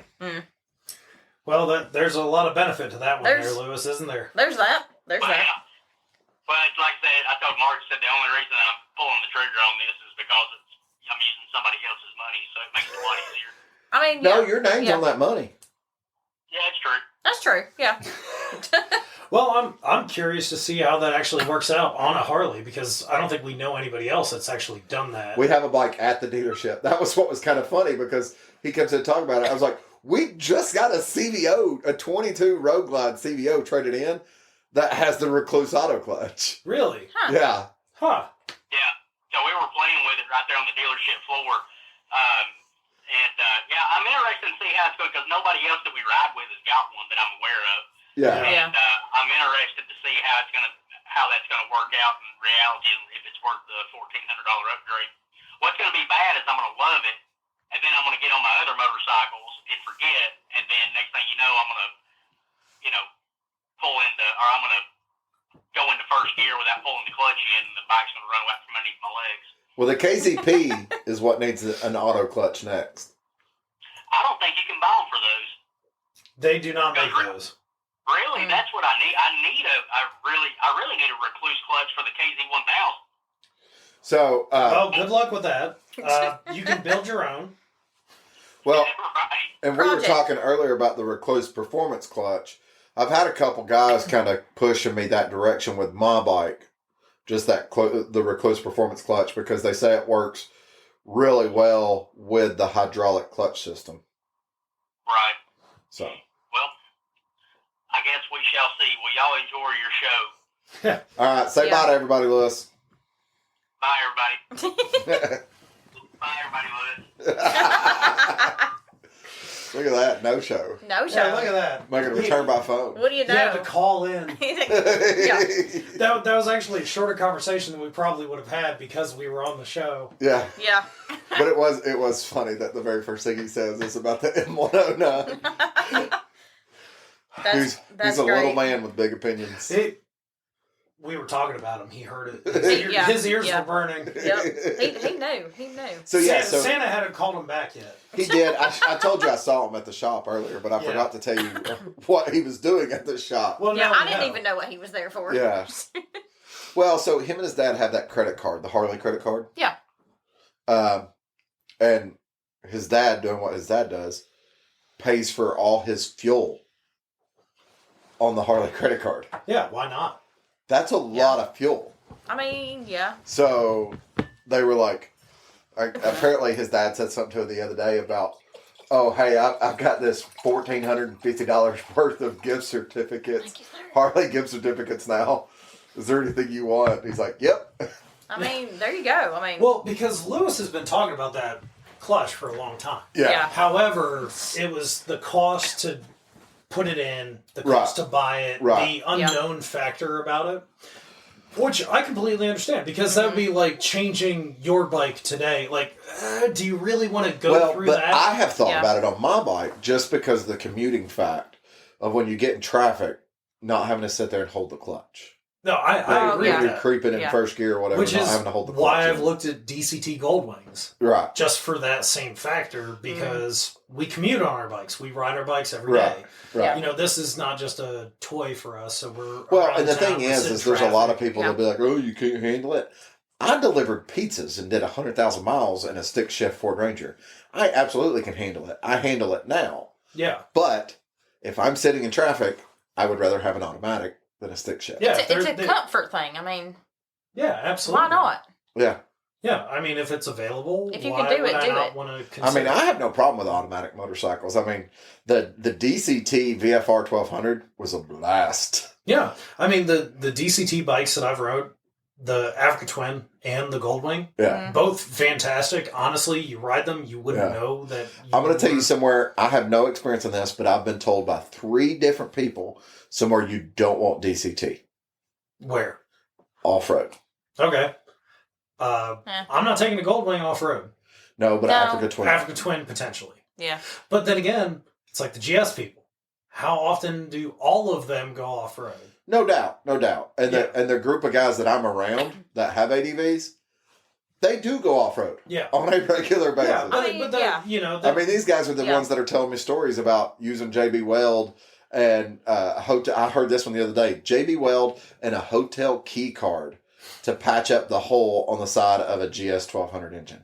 Well, there's a lot of benefit to that one there, Lewis, isn't there? There's that. Well, it's like I said, I told Mark, the only reason I'm pulling the trigger on this is because I'm using somebody else's money, so it makes it a lot easier. I mean, no, your name's on that money. Yeah, it's true. That's true. Yeah. Well, I'm curious to see how that actually works out on a Harley, because I don't think we know anybody else that's actually done that. We have a bike at the dealership. That was what was kind of funny, because he kept saying, talking about it. I was like, we just got a CVO, a 22 Road Glide CVO traded in that has the Recluse auto clutch. Really? Huh. Yeah. Huh. Yeah. So we were playing with it right there on the dealership floor. I'm interested to see how it's going, because nobody else that we ride with has got one that I'm aware of. Yeah. And I'm interested to see how that's gonna work out in reality, and if it's worth the $1,400 upgrade. What's gonna be bad is I'm gonna love it, and then I'm gonna get on my other motorcycles and forget, and then next thing you know, I'm gonna, I'm gonna go into first gear without pulling the clutch in, and the bike's gonna run out from underneath my legs. Well, the KZP is what needs an auto clutch next. I don't think you can buy them for those. They do not make those. Really, that's what I need. I really need a Recluse clutch for the KZ1000. So, well, good luck with that. You can build your own. Well, Right. and we were talking earlier about the Recluse Performance Clutch. I've had a couple guys kind of pushing me that direction with my bike, just the Recluse Performance Clutch, because they say it works really well with the hydraulic clutch system. Right. So. Well, I guess we shall see. Well, y'all enjoy your show. All right, say bye to everybody, Lewis. Bye, everybody. Bye, everybody, Lewis. Look at that, no show. No show. Yeah, look at that. Making a return by phone. What do you know? You had to call in. Yeah. That was actually a shorter conversation than we probably would have had because we were on the show. Yeah. Yeah. But it was funny that the very first thing he says is about the M109. That's he's a great. little man with big opinions. We were talking about him. He heard it. His ears were burning. Yep. He knew. He knew. So Santa hadn't called him back yet. He did. I told you I saw him at the shop earlier, but I forgot to tell you what he was doing at the shop. Well, Yeah, I didn't even know what he was there for. Yeah. Well, so him and his dad have that credit card, the Harley credit card. Yeah. And his dad, doing what his dad does, pays for all his fuel on the Harley credit card. Yeah, why not? That's a lot of fuel. I mean, yeah. So they were like, apparently his dad said something to him the other day about, oh, hey, I've got this $1,450 worth of gift certificates, Harley gift certificates now. Is there anything you want? He's like, yep. I mean, there you go. I mean, well, because Lewis has been talking about that clutch for a long time. Yeah. However, it was the cost to put it in, the cost to buy it, the unknown factor about it. Which I completely understand, because that would be like changing your bike today. Like, do you really want to go through but that? I have thought about it on my bike just because of the commuting fact of when you get in traffic, not having to sit there and hold the clutch. No, I agree with You're that. creeping in first gear or whatever, Which not is having to hold the clutch. why I've looked at DCT Goldwings. Right. Just for that same factor, because we commute on our bikes. We ride our bikes every day. Right. You know, this is not just a toy for us, so we're... Well, and the thing is there's a lot of people that'll be like, oh, you can't handle it. I delivered pizzas and did 100,000 miles in a stick shift Ford Ranger. I absolutely can handle it. I handle it now. Yeah. But if I'm sitting in traffic, I would rather have an automatic than a stick shift. Yeah, it's a comfort thing. I mean, yeah, absolutely. why not? Yeah. Yeah, I mean, if it's available, if you can do it, do it. Want to I mean, I have no problem with automatic motorcycles. I mean, the DCT VFR 1200 was a blast. Yeah, I mean, the DCT bikes that I've rode, the Africa Twin and the Goldwing, both fantastic. Honestly, you ride them, you wouldn't know that. I'm going to tell you somewhere, I have no experience in this, but I've been told by 3 different people somewhere you don't want DCT. Where? Off-road. Okay. I'm not taking the Goldwing off-road. No, but Africa Twin. Africa Twin, potentially. Yeah. But then again, it's like the GS people. How often do all of them go off-road? No doubt. And the group of guys that I'm around that have ADVs, they do go off-road. Yeah. On a regular basis. Yeah, but you know... I mean, these guys are the ones that are telling me stories about using JB Weld and I heard this one the other day. JB Weld and a hotel key card to patch up the hole on the side of a GS 1200 engine.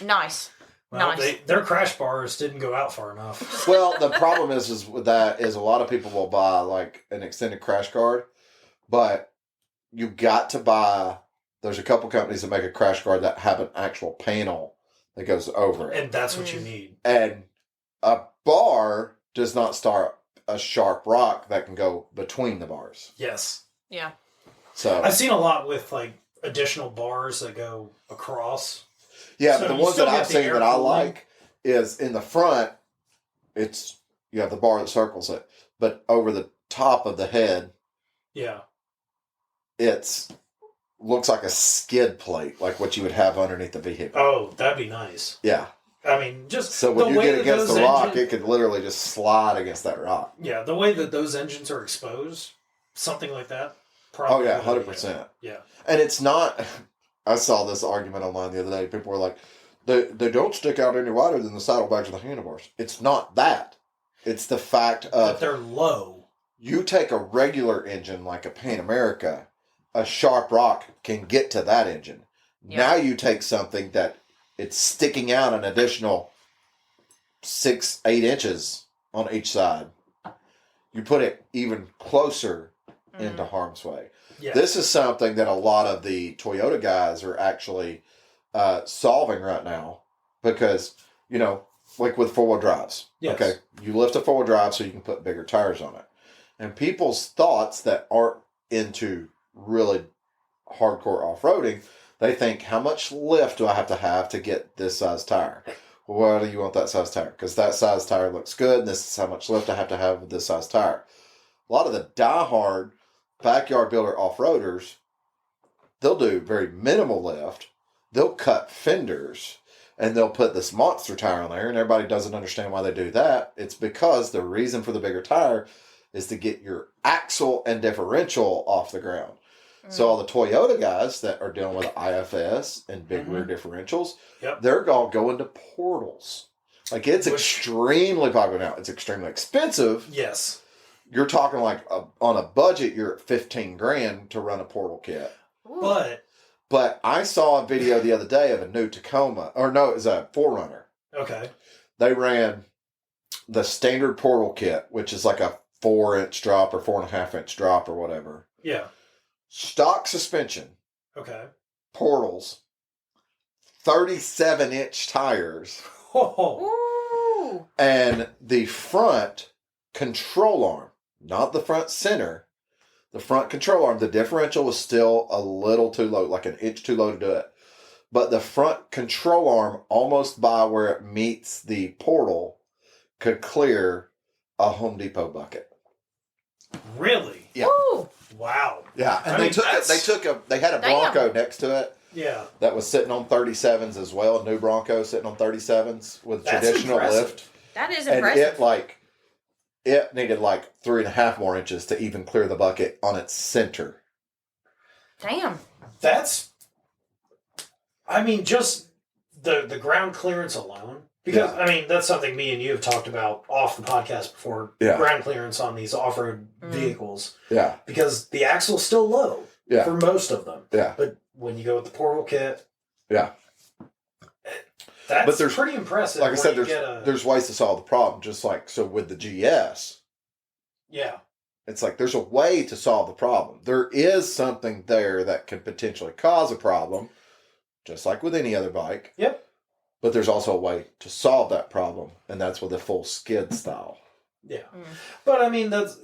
Nice. Well, their crash bars didn't go out far enough. Well, the problem is with that is a lot of people will buy like an extended crash guard, but you got to buy. There's a couple companies that make a crash guard that have an actual panel that goes over it, and that's what you need. And a bar does not start a sharp rock that can go between the bars. Yes. Yeah. So I've seen a lot with like additional bars that go across. Yeah, so but the ones that I've seen that I like is in the front, you have the bar that circles it, but over the top of the head, it's looks like a skid plate, like what you would have underneath the vehicle. Oh, that'd be nice. Yeah. I mean, just so when you get against the rock, it could literally just slide against that rock. Yeah, the way that those engines are exposed, something like that. Probably 100%. Yeah. And it's not. I saw this argument online the other day. People were like, they don't stick out any wider than the saddlebags or the handlebars. It's not that. It's the fact of... that they're low. You take a regular engine like a Pan America, a sharp rock can get to that engine. Yeah. Now you take something that it's sticking out an additional 6-8 inches on each side. You put it even closer into harm's way. Yeah. This is something that a lot of the Toyota guys are actually solving right now because, you know, like with four-wheel drives. Yes. Okay, you lift a four-wheel drive so you can put bigger tires on it. And people's thoughts that aren't into really hardcore off-roading, they think, how much lift do I have to get this size tire? Why do you want that size tire? Because that size tire looks good, and this is how much lift I have to have with this size tire. A lot of the diehard backyard builder off-roaders, they'll do very minimal lift. They'll cut fenders, and they'll put this monster tire on there, and everybody doesn't understand why they do that. It's because the reason for the bigger tire is to get your axle and differential off the ground. So all the Toyota guys that are dealing with IFS and big rear differentials, they're all going to portals. Like, it's extremely popular now. It's extremely expensive. Yes. You're talking like on a budget, you're at $15,000 to run a portal kit. But I saw a video the other day of a new Tacoma, or no, it was a 4Runner. Okay. They ran the standard portal kit, which is like a 4-inch drop or 4.5-inch drop or whatever. Yeah. Stock suspension. Okay. Portals. 37-inch tires. Oh. And the front control arm, not the front center, the front control arm, the differential was still a little too low, like an inch too low to do it. But the front control arm, almost by where it meets the portal, could clear a Home Depot bucket. Really? Yeah. Ooh. Wow. Yeah, and I mean, they had a Bronco next to it. Yeah. That was sitting on 37s as well. A new Bronco sitting on 37s with That's traditional impressive. lift. That is And impressive. it needed 3.5 more inches to even clear the bucket on its center. Damn. That's, I mean, just the ground clearance alone. Because, Yeah. I mean, that's something me and you have talked about off the podcast before. Yeah. Ground clearance on these off-road vehicles. Yeah. Because the axle's still low Yeah. for most of them. Yeah. But when you go with the portal kit, Yeah. that's But there's- pretty impressive. Like I said, when you get there's ways to solve the problem. Just so with the GS, Yeah. it's there's a way to solve the problem. There is something there that could potentially cause a problem, just like with any other bike. Yep. But there's also a way to solve that problem, and that's with a full skid style. Yeah. But, I mean, that's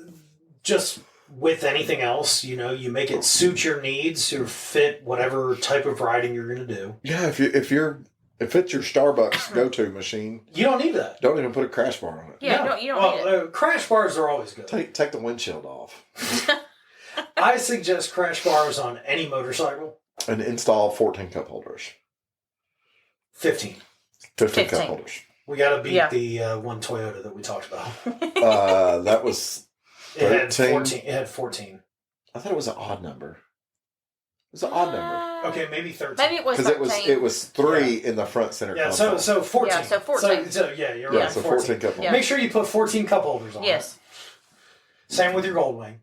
just with anything else, you make it suit your needs or fit whatever type of riding you're going to do. Yeah, if it's your Starbucks go-to machine, You don't need that. don't even put a crash bar on it. Yeah, No. you don't need it. Crash bars are always good. Take the windshield off I suggest crash bars on any motorcycle. and install 14 cup holders. 15. 15 cup 15. holders. We got to beat Yeah. the one Toyota that we talked about. That was It had 13. 14. It had 14. I thought it was an odd number. It was an odd number Okay, maybe 13. Maybe it was because 13. it was 3 in the front center Yeah, console. so 14. Yeah, so 14. So, yeah, you're Yeah, right. so 14. 14 cup holders. Yeah. Make sure you put 14 cup holders on Yes. it. Same with your Gold Wing.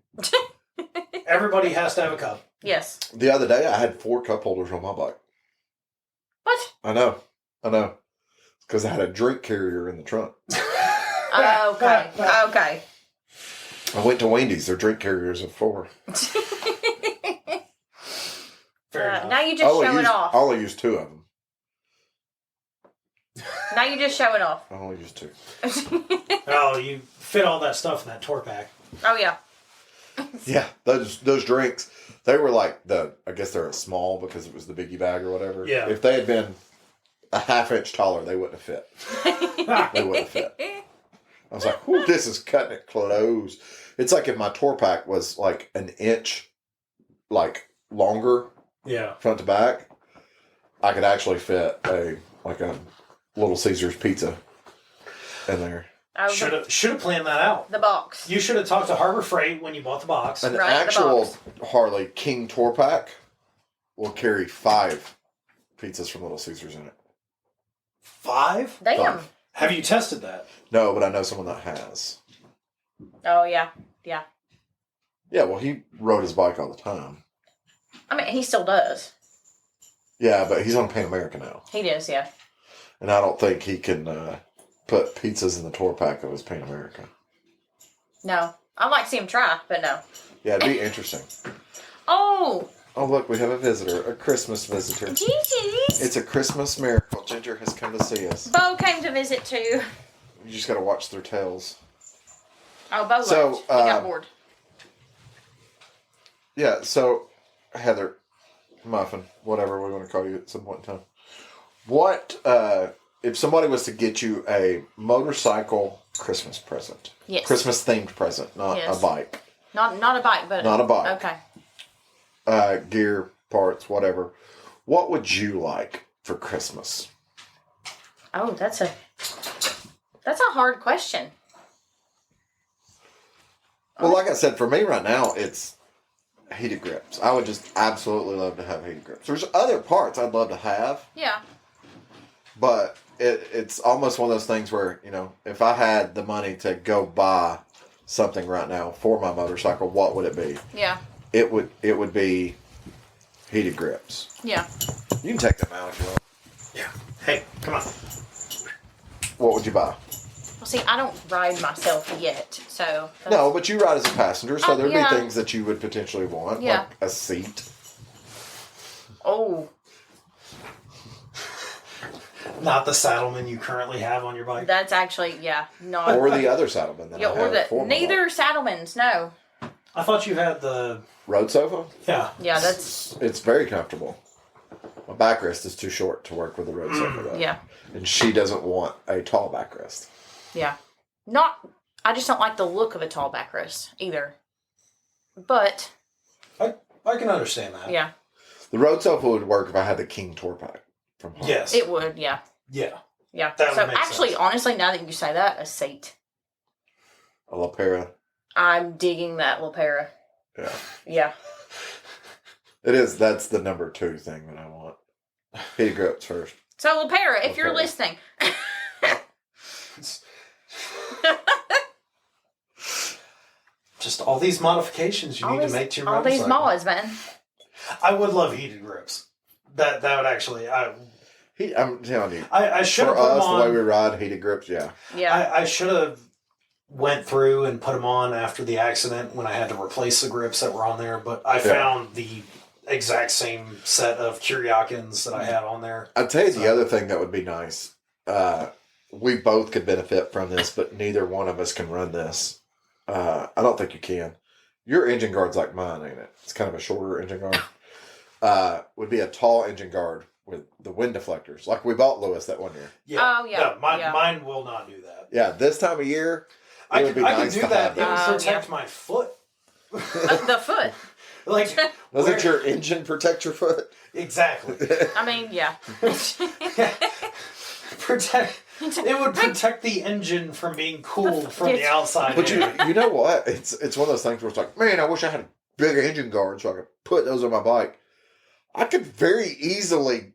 Everybody has to have a cup. Yes. The other day, I had 4 cup holders on my bike. What? I know. Because I had a drink carrier in the trunk. Okay. Okay. I went to Wendy's. Their drink carriers are 4. Fair enough. Now you just show it off. I only used 2 of them. Now you just show it off. I only used 2. Oh, you fit all that stuff in that tour pack. Oh yeah. Yeah, those drinks, they were I guess they're a small because it was the biggie bag or whatever. Yeah. If they had been a half inch taller, they wouldn't have fit. They wouldn't have fit. I was like, "Ooh, this is cutting it close." It's like if my tour pack was an inch, longer Yeah. front to back, I could actually fit a Little Caesars pizza in there. Oh, Should have planned that out. the box. You should have talked to Harbor Freight when you bought the box. An Right, the actual box. Harley King tour pack will carry 5 pizzas from Little Caesars in it. 5? Damn. 5. Have you tested that? No, but I know someone that has. Oh yeah. Yeah. Yeah, well, he rode his bike all the time. I mean, he still does. Yeah, but he's on Pan America now. He does. Yeah. And I don't think he can put pizzas in the tour pack of his Pan America. No. I'd like to see him try, but no. Yeah, it'd be interesting. Oh. Oh, look, we have a visitor, a Christmas visitor. Jesus. It's a Christmas miracle. Ginger has come to see us. Bo came to visit too. You just got to watch their tails. Oh, Bo So, left. He got bored. Yeah, so, Heather, Muffin, whatever we want to call you at some point in time. What, if somebody was to get you a motorcycle Christmas present? Yes. Christmas themed present, not Yes. a bike. Not a bike, but Not a bike. Okay. Gear, parts, whatever. What would you like for Christmas? Oh, that's a hard question. Well, like I said, for me right now, it's heated grips. I would just absolutely love to have heated grips. There's other parts I'd love to have, Yeah. but it's almost one of those things where, if I had the money to go buy something right now for my motorcycle, what would it be? Yeah. It would be heated grips. Yeah. You can take them out if you want. Yeah. Hey, come on. What would you buy? Well, see, I don't ride myself yet, so. No, but you ride as a passenger, so there'd yeah. be things that you would potentially want, Yeah. like a seat. Oh, Not the Saddleman you currently have on your bike. that's actually not. Or the other Saddleman that Yeah, I or have for my neither bike. Saddlemans. No. I thought you had the. Road sofa? Yeah. Yeah, that's It's very comfortable. My backrest is too short to work with the road sofa, though. yeah. And she doesn't want a tall backrest. Yeah. Not. I just don't like the look of a tall backrest either. But I can understand that. yeah, The road sofa would work if I had the King Tour Pack from home. Yes. it would. Yeah, Yeah. yeah. That So would make actually, sense. honestly, now that you say that, a seat. A Lapera. I'm digging that Lapera. Yeah. Yeah. It is. That's the number 2 thing that I want. Heated grips first. So Lapera, if you're Lapera. listening. Just all these modifications you need to make to your all motorcycle. these mods, man. I would love heated grips. That would actually. I'm telling you. I should have For put them us, on. the way we ride, heated grips, yeah. Yeah. I should have went through and put them on after the accident when I had to replace the grips that were on there. But I found the exact same set of Kuryakins that I had on there. I'd tell you the other thing that would be nice. We both could benefit from this, but neither one of us can run this. I don't think you can. Your engine guard's like mine, ain't it? It's kind of a shorter engine guard. Would be a tall engine guard with the wind deflectors, like we bought Lewis that one year. Oh, yeah. No, mine will not do that. Yeah, this time of year, I would could be nice do to that. have It would those. protect my foot. The foot. Like Doesn't your engine protect your foot? exactly I mean, yeah. protect. It would protect the engine from being cooled from the outside. But in. you know what? It's one of those things where it's like, man, I wish I had a bigger engine guard so I could put those on my bike. I could very easily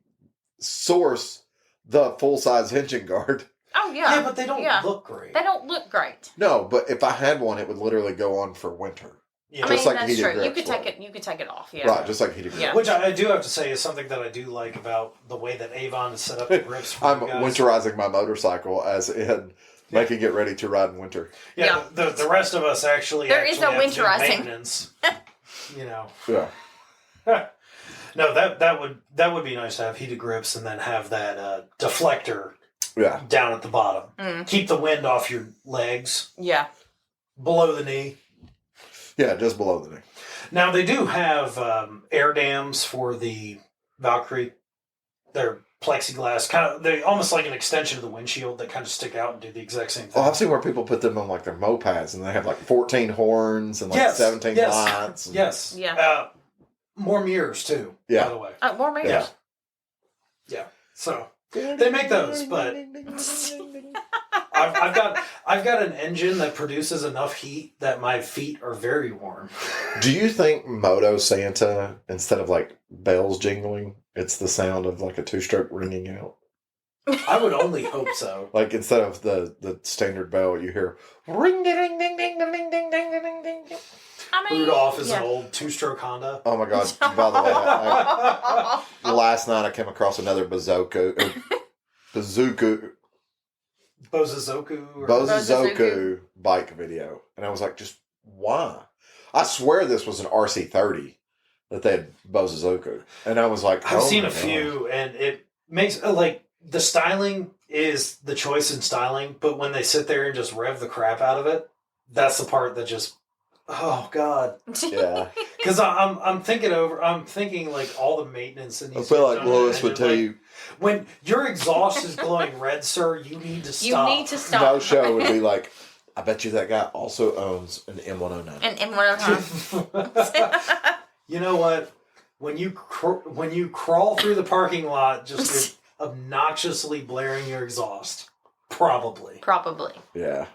source the full-size engine guard. Oh, yeah. Yeah, but they don't look great. They don't look great. No, but if I had one, it would literally go on for winter. Yeah. I Just mean, like that's heated true. You grips could take would. it. You could take it off. Yeah. Right, just like heated grips. Yeah. Which I do have to say is something that I do like about the way that Avon has set up the grips for I'm you guys. winterizing my motorcycle as in making it ready to ride in winter. Yeah, the rest of us actually There is no have to do winterizing. maintenance. You know. Yeah. No, that would be nice to have heated grips and then have that deflector Yeah. down at the bottom. Mm. Keep the wind off your legs Yeah. below the knee. Yeah, just below the knee. Now they do have air dams for the Valkyrie. They're plexiglass, they're almost like an extension of the windshield that kind of stick out and do the exact same thing. Oh, I've seen where people put them on like their mopeds and they have like 14 horns and like Yes, 17 yes. lights. And, Yes. Yeah. More mirrors too. Yeah. By the way. More mirrors. Yeah. Yeah. So they make those, but I've got an engine that produces enough heat that my feet are very warm. Do you think Moto Santa, instead of like bells jingling, it's the sound of like a 2-stroke ringing out? I would only hope so. Like instead of the standard bell, you hear ring ding ding ding ding ding ding ding ding ding ding. I mean, Rudolph is an old 2-stroke Honda. Oh my god! By the way, last night I came across another bazooka Bozazoku. bike video, and I was like, just why? I swear this was an RC30 that they had Bozazoku, and I was like, I've oh seen my a God. few, and it makes like the styling is the choice in styling, but when they sit there and just rev the crap out of it, that's the part that just, oh god. Yeah, Because I'm thinking like all the maintenance in I these. feel like on the Lois would engine, tell like, you. when your exhaust is glowing red, sir, you need to stop. You need to stop. No show would be like, I bet you that guy also owns an M109. And M109. You know what? When you crawl through the parking lot, just obnoxiously blaring your exhaust, probably. Probably. Yeah.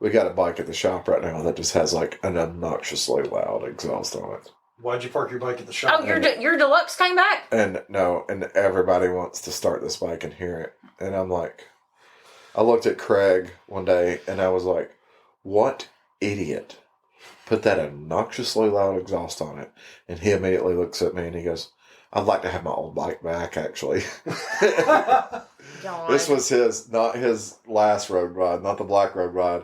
We got a bike at the shop right now that just has like an obnoxiously loud exhaust on it. Why'd you park your bike at the shop? Oh, your deluxe came back? And everybody wants to start this bike and hear it. And I'm like, I looked at Craig one day and I was like, what idiot put that obnoxiously loud exhaust on it? And he immediately looks at me and he goes, I'd like to have my old bike back, actually. This was not his last road ride, not the black road ride,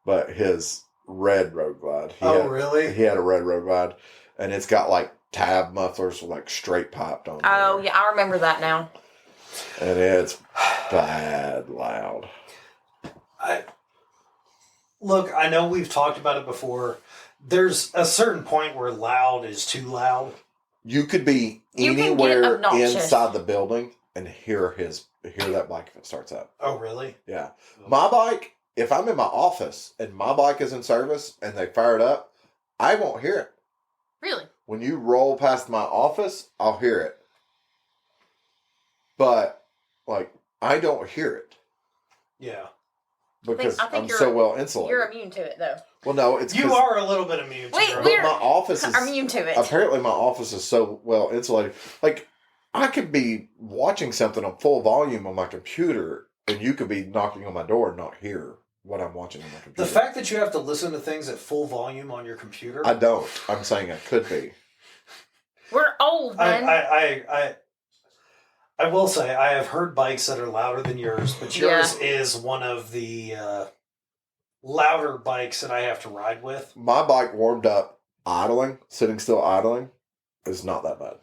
but his red road ride. Really? He had a red road ride, and it's got like tab mufflers with like straight piped on. Oh, there. yeah, I remember that now. And it's bad loud. Look, I know we've talked about it before. There's a certain point where loud is too loud. You could be You can get anywhere obnoxious. inside the building and hear that bike if it starts up. Oh, really? Yeah. My bike, if I'm in my office and my bike is in service and they fire it up, I won't hear it. Really? When you roll past my office, I'll hear it. But, like, I don't hear it. Yeah. Because I think I'm you're- so well insulated. You're immune to it, though. Well, no, it's You 'cause- are a little bit immune to Wait, it. But my office is... I'm immune to it. Apparently my office is so well insulated. Like, I could be watching something on full volume on my computer, and you could be knocking on my door and not hear what I'm watching on my computer. The fact that you have to listen to things at full volume on your computer... I don't. I'm saying I could be. We're old, man. I will say, I have heard bikes that are louder than yours, but yours is one of the louder bikes that I have to ride with. My bike warmed up idling, sitting still idling, is not that bad.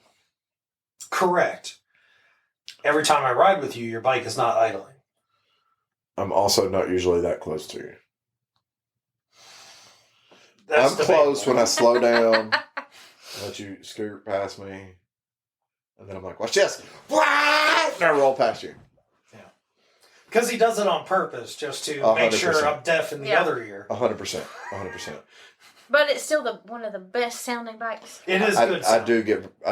Correct. Every time I ride with you, your bike is not idling. I'm also not usually that close to you. That's I'm debatable. close when I slow down, let you scoot past me, and then I'm like, watch this! And I roll past you. Because he does it on purpose, just to make 100%. sure I'm deaf in the other ear. 100%. 100%. But it's still one of the best sounding bikes. It is good. I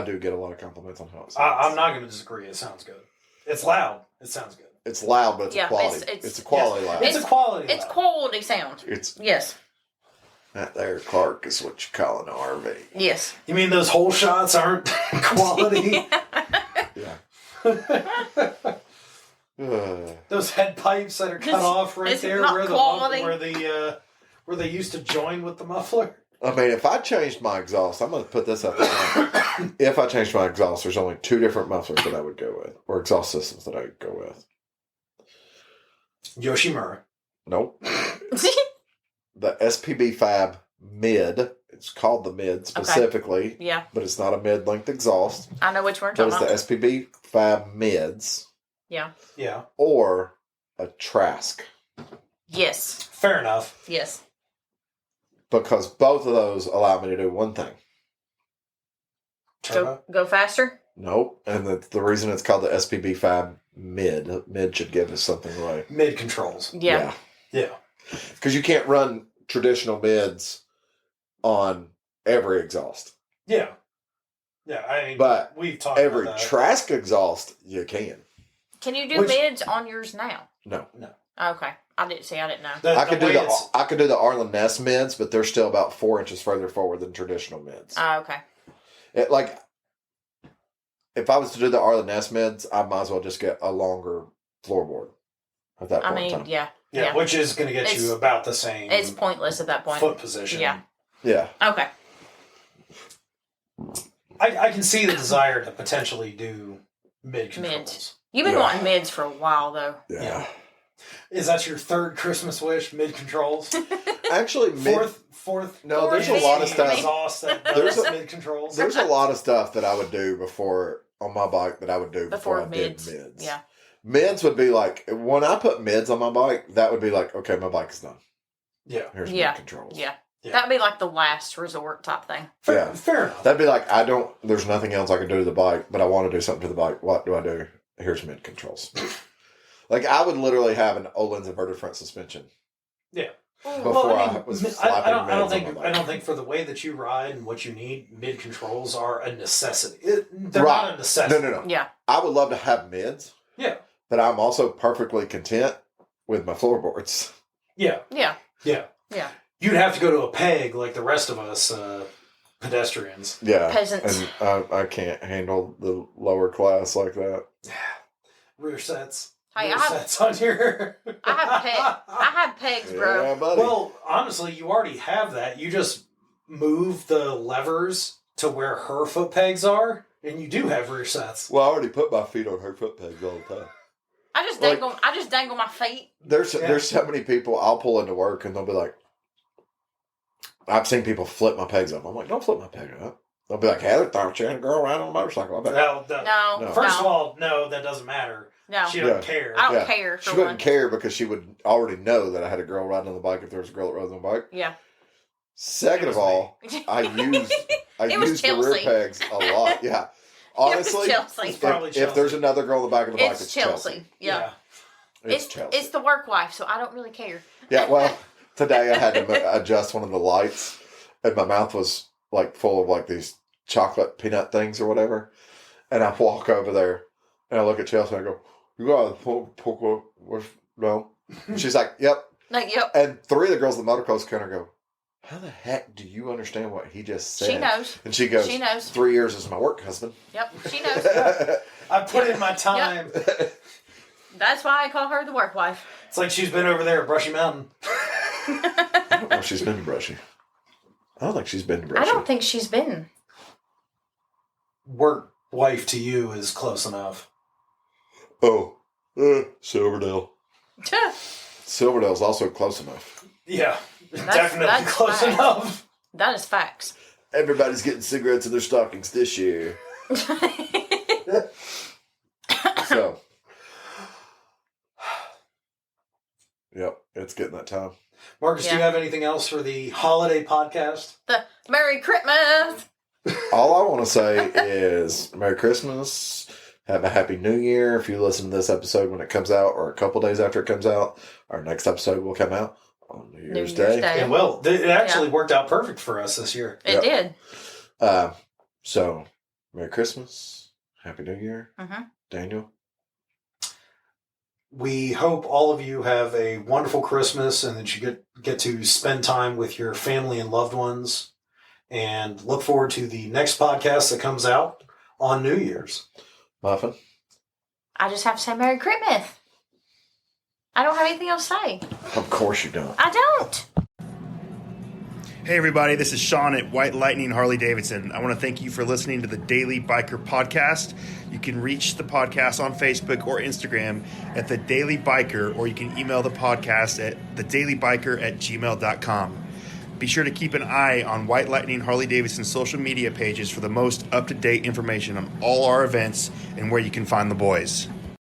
do get a lot of compliments on how it sounds. I'm not going to disagree. It sounds good. It's loud. It sounds good. It's loud, but it's a quality. It's a quality loud. It's a quality. It's loud. quality sound. It's Yes. that there, Clark, is what you call an RV. Yes. You mean those whole shots aren't quality? Yeah. Those head pipes that are cut off right It's there not where quality. where they used to join with the muffler. I mean, if I changed my exhaust, I'm going to put this up there. If I changed my exhaust, there's only 2 different mufflers that I would go with, or exhaust systems that I would go with. Yoshimura. Nope. The SPB Fab Mid. It's called the Mid specifically, Yeah. but it's not a mid-length exhaust. I know which one But you're it's talking the about. SPB Fab Mids Yeah. Yeah. or a Trask. Yes. Fair enough. Yes. Because both of those allow me to do one thing. Turbo. Go faster? Nope. And the reason it's called the SPB Fab Mid. Mid should give us something away. Mid controls. Yeah. Yeah. Because you can't run traditional mids on every exhaust. Yeah. Yeah. I mean, But we've talked every about that. Trask exhaust, you can. Can you do Which- mids on yours now? No. Okay. I didn't know. I could do way the it's- I could do the Arlen Ness mids, but they're still about 4 inches further forward than traditional mids. Oh, okay. It, like, if I was to do the Arlen Ness mids, I might as well just get a longer floorboard at that I point in mean, time. yeah. Yeah, which is going to get It's- you about the same It's pointless at that point. foot position. Yeah. Yeah. Okay. I can see the desire to potentially do mid controls. Mids. You've been Yeah. wanting mids for a while, though. Yeah. Yeah. Is that your third Christmas wish? Mid controls. Actually, Fourth. No, there's a lot of stuff. Exhaust that There's does a- mid controls. There's a lot of stuff that I would do before on my bike that I would do before I mids. did mids. Yeah. Mids would be like, when I put mids on my bike, that would be like, okay, my bike is done. Yeah. Here's Yeah. mid controls. Yeah. Yeah. That'd be like the last resort type thing. Fair, Yeah. fair enough. That'd be like, there's nothing else I can do to the bike, but I want to do something to the bike. What do I do? Here's mid controls. Like, I would literally have an Öhlins inverted front suspension Yeah. before I was slapping I don't mids on think my bike. I don't think for the way that you ride and what you need, mid controls are a necessity. They're Right. not a necessity. No. Yeah. I would love to have mids, Yeah. but I'm also perfectly content with my floorboards. Yeah. Yeah. Yeah. Yeah. You'd have to go to a peg like the rest of us pedestrians. Yeah. Peasants. And I can't handle the lower class like that. Rear sets. Hey, Rear I have- sets on your. I have pegs, bro. Yeah, buddy. Well, honestly, you already have that. You just move the levers to where her foot pegs are, and you do have rear sets. Well, I already put my feet on her foot pegs all the time. I just Like- dangle my feet. There's Yeah. so many people I'll pull into work and they'll be like, I've seen people flip my pegs up. I'm like, don't flip my peg up. They'll be like, hey, I thought you had a girl riding on a motorcycle. I bet. No, No. First no, of all, no, that doesn't matter. no. She doesn't Yeah. care. I don't Yeah. care. She For wouldn't one. care because she would already know that I had a girl riding on the bike if there was a girl that rode on the bike. Yeah. Second It of was all, I It was use the rear Chelsea. pegs a lot. Yeah. Honestly, Chelsea. It's probably if there's Chelsea. another girl on the back of the bike, It's it's Chelsea. Yeah. It's Chelsea. It's the work wife, so I don't really care. Yeah, well, today I had to adjust one of the lights, and my mouth was like full of like these chocolate peanut things or whatever. And I walk over there and I look at Chelsea and I go, "You got a no?" And she's like, "Yep." Like, yep. And 3 of the girls in the motocross counter go, "How the heck do you understand what he just said?" She knows. And she goes, She knows. 3 years as my work husband. Yep, she knows. I put in my time. Yep. That's why I call her the work wife. It's like she's been over there at Brushy Mountain. I don't know if she's been to Brushy. I don't think she's been to Brushy. I don't think she's been. Work wife to you is close enough. Oh, Silverdale. Silverdale's also close enough. Yeah, That's definitely close facts. enough. That is facts. Everybody's getting cigarettes in their stockings this year. So, yep, it's getting that time. Marcus, do you have anything else for the holiday podcast? The Merry Christmas. All I want to say is Merry Christmas. Have a Happy New Year. If you listen to this episode when it comes out or a couple days after it comes out, our next episode will come out on New Year's Day. It will. It actually worked out perfect for us this year. It did. So, Merry Christmas. Happy New Year. Mm-hmm. Daniel. We hope all of you have a wonderful Christmas and that you get to spend time with your family and loved ones. And look forward to the next podcast that comes out on New Year's. Muffin. I just have to say Merry Christmas. I don't have anything else to say. Of course you don't. I don't. Hey everybody, this is Sean at White Lightning Harley Davidson. I want to thank you for listening to the Daily Biker Podcast. You can reach the podcast on Facebook or Instagram at The Daily Biker, or you can email the podcast at thedailybiker@gmail.com. Be sure to keep an eye on White Lightning Harley Davidson's social media pages for the most up-to-date information on all our events and where you can find the boys.